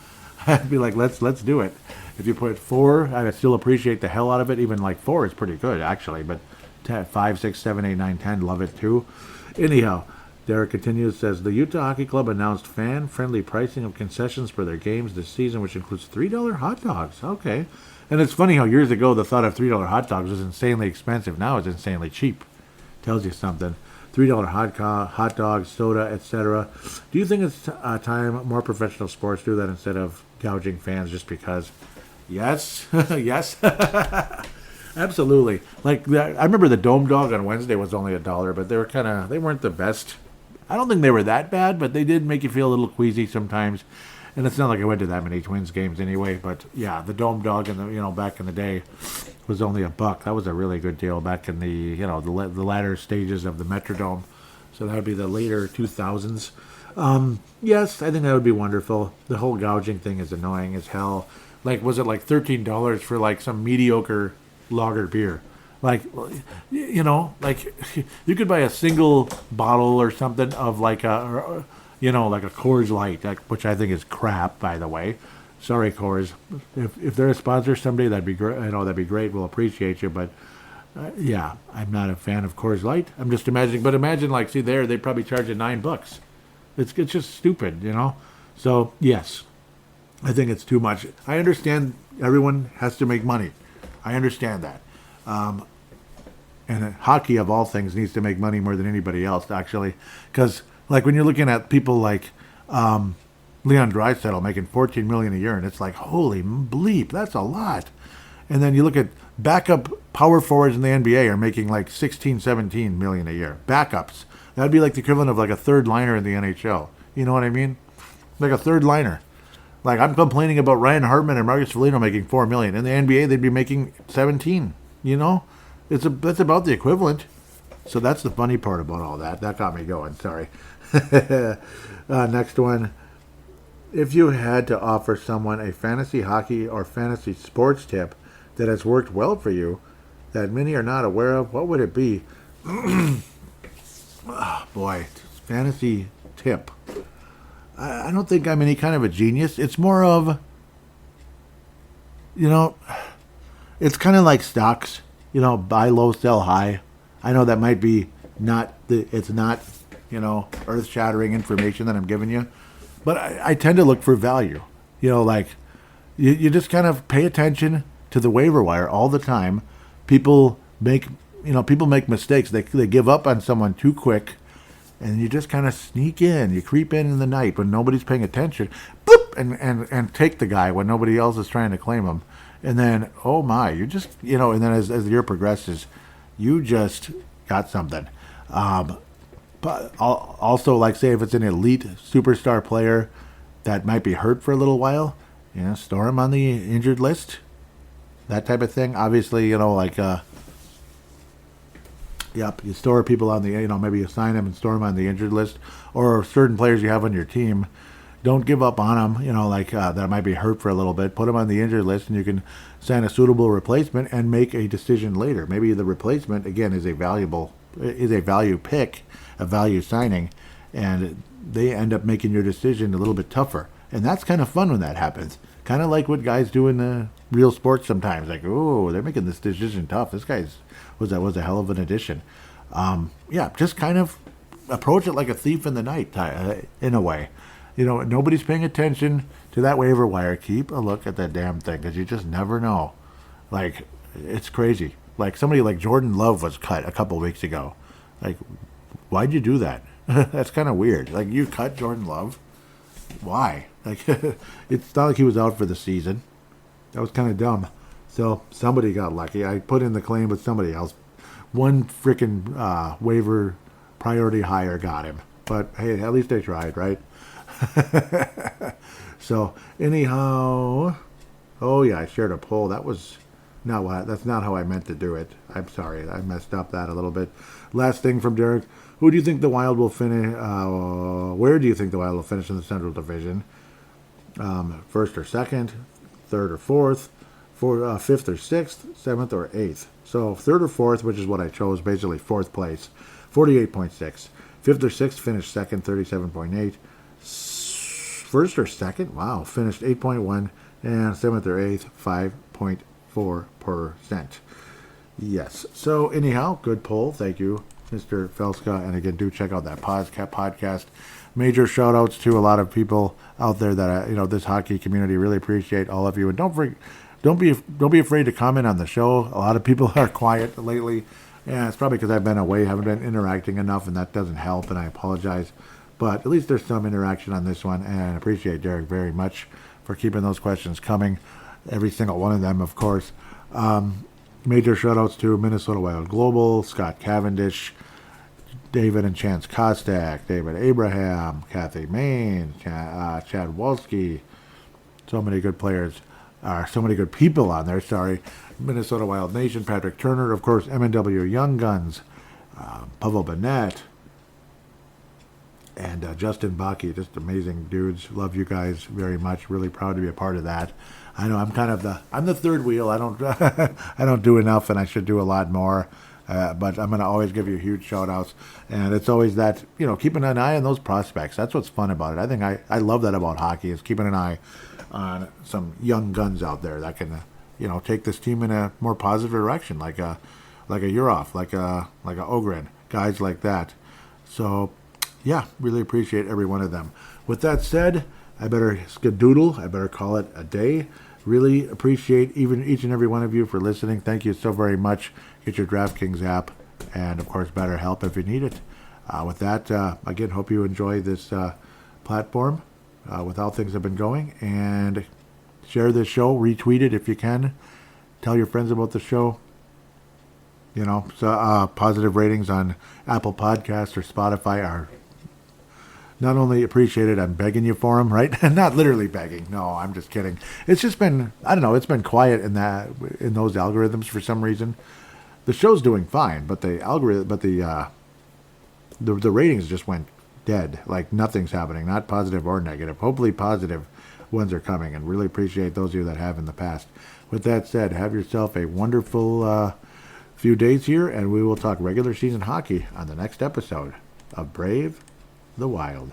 I'd be like, let's do it. If you put 4, I would still appreciate the hell out of it. Even like 4 is pretty good, actually. But 5, 6, 7, 8, 9, 10, love it too. Anyhow, Derek continues, says, the Utah Hockey Club announced fan-friendly pricing of concessions for their games this season, which includes $3 hot dogs. Okay. And it's funny how years ago the thought of $3 hot dogs was insanely expensive. Now it's insanely cheap. Tells you something. $3 hot dogs, soda, etc. Do you think it's time more professional sports do that instead of gouging fans just because? Yes. Yes. Absolutely. Like I remember the Dome Dog on Wednesday was only $1, but they weren't the best. I don't think they were that bad, but they did make you feel a little queasy sometimes. And it's not like I went to that many Twins games anyway, but yeah, the Dome Dog back in the day was only $1. That was a really good deal back in the the latter stages of the Metrodome. So that would be the later 2000s. Yes, I think that would be wonderful. The whole gouging thing is annoying as hell. Like, was it like $13 for like some mediocre lager beer? Like, like you could buy a single bottle or something of like a Coors Light, which I think is crap, by the way. Sorry, Coors. If they're a sponsor someday, that'd be great. I know that'd be great. We'll appreciate you, but I'm not a fan of Coors Light. I'm just imagining. But imagine, like, see there, they probably charge you $9. It's just stupid, So yes, I think it's too much. I understand everyone has to make money. I understand that. And hockey, of all things, needs to make money more than anybody else, actually, because like when you're looking at people like Leon Draisaitl making $14 million a year, and it's like, holy bleep, that's a lot. And then you look at backup power forwards in the NBA are making like 16, 17 million a year. Backups. That'd be like the equivalent of like a third liner in the NHL. You know what I mean? Like a third liner. Like I'm complaining about Ryan Hartman and Marcus Foligno making $4 million. In the NBA, they'd be making 17. That's about the equivalent. So that's the funny part about all that. That got me going. Sorry. Next one. If you had to offer someone a fantasy hockey or fantasy sports tip that has worked well for you, that many are not aware of, what would it be? Oh, boy. Fantasy tip. I don't think I'm any kind of a genius. It's more of, it's kind of like stocks. Buy low, sell high. I know that might be it's not, earth-shattering information that I'm giving you. But I tend to look for value. Like you just kind of pay attention to the waiver wire all the time. People make mistakes. They give up on someone too quick, and you just kind of sneak in. You creep in the night when nobody's paying attention, boop, and take the guy when nobody else is trying to claim him. And then, oh my, you just, and then as the year progresses, you just got something. But also, like, say if it's an elite superstar player that might be hurt for a little while, store him on the injured list, that type of thing. Obviously, you store people on the, maybe you sign them and store them on the injured list, or certain players you have on your team. Don't give up on them, that might be hurt for a little bit. Put them on the injured list, and you can sign a suitable replacement and make a decision later. Maybe the replacement, again, is a value pick, a value signing, and they end up making your decision a little bit tougher. And that's kind of fun when that happens. Kind of like what guys do in the real sports sometimes. Like, oh, they're making this decision tough. This guy's was a hell of an addition. Just kind of approach it like a thief in the night, in a way. Nobody's paying attention to that waiver wire. Keep a look at that damn thing, because you just never know. Like, it's crazy. Like, somebody like Jordan Love was cut a couple weeks ago. Like, why'd you do that? That's kind of weird. Like, you cut Jordan Love? Why? Like, it's not like he was out for the season. That was kind of dumb. So, somebody got lucky. I put in the claim, but somebody else. One freaking waiver priority hire got him. But, hey, at least they tried, right? So, anyhow... Oh, yeah, I shared a poll. That's not how I meant to do it. I'm sorry. I messed up that a little bit. Last thing from Derek. Who do you think the Wild will finish? Where do you think the Wild will finish in the Central Division? First or second, third or fourth, fifth or sixth, seventh or eighth. So third or fourth, which is what I chose, basically fourth place, 48.6. Fifth or sixth, finished second, 37.8. First or second, wow, finished 8.1. And seventh or eighth, 5.4%. Yes. So anyhow, good poll. Thank you, Mr. Felska. And again, do check out that podcast. Major shout outs to a lot of people out there that this hockey community. Really appreciate all of you. And don't be afraid to comment on the show. A lot of people are quiet lately, and it's probably because I've been away, haven't been interacting enough, and that doesn't help. And I apologize, but at least there's some interaction on this one, and I appreciate Derek very much for keeping those questions coming. Every single one of them, of course. Major shout-outs to Minnesota Wild Global, Scott Cavendish, David and Chance Kostak, David Abraham, Kathy Main, Chad Wolski. So many good players. So many good people on there, sorry. Minnesota Wild Nation, Patrick Turner, of course, M&W Young Guns, Pavel Bennett, and Justin Baki, just amazing dudes. Love you guys very much. Really proud to be a part of that. I know I'm the third wheel. I don't I don't do enough, and I should do a lot more. But I'm going to always give you huge shout outs. And it's always that, keeping an eye on those prospects. That's what's fun about it. I think I love that about hockey, is keeping an eye on some young guns out there that can, take this team in a more positive direction, like a Urov, like a Ogren, guys like that. So, yeah, really appreciate every one of them. With that said, I better skedoodle. I better call it a day. Really appreciate each and every one of you for listening. Thank you so very much. Get your DraftKings app, and of course, BetterHelp if you need it. With that, again, hope you enjoy this platform with how things have been going, and share this show, retweet it if you can. Tell your friends about the show. Positive ratings on Apple Podcasts or Spotify are not only appreciated, I'm begging you for them, right? Not literally begging. No, I'm just kidding. It's just been, I don't know, it's been quiet in those algorithms for some reason. The show's doing fine, but the ratings just went dead. Like nothing's happening, not positive or negative. Hopefully positive ones are coming, and really appreciate those of you that have in the past. With that said, have yourself a wonderful few days here, and we will talk regular season hockey on the next episode of Brave the Wild.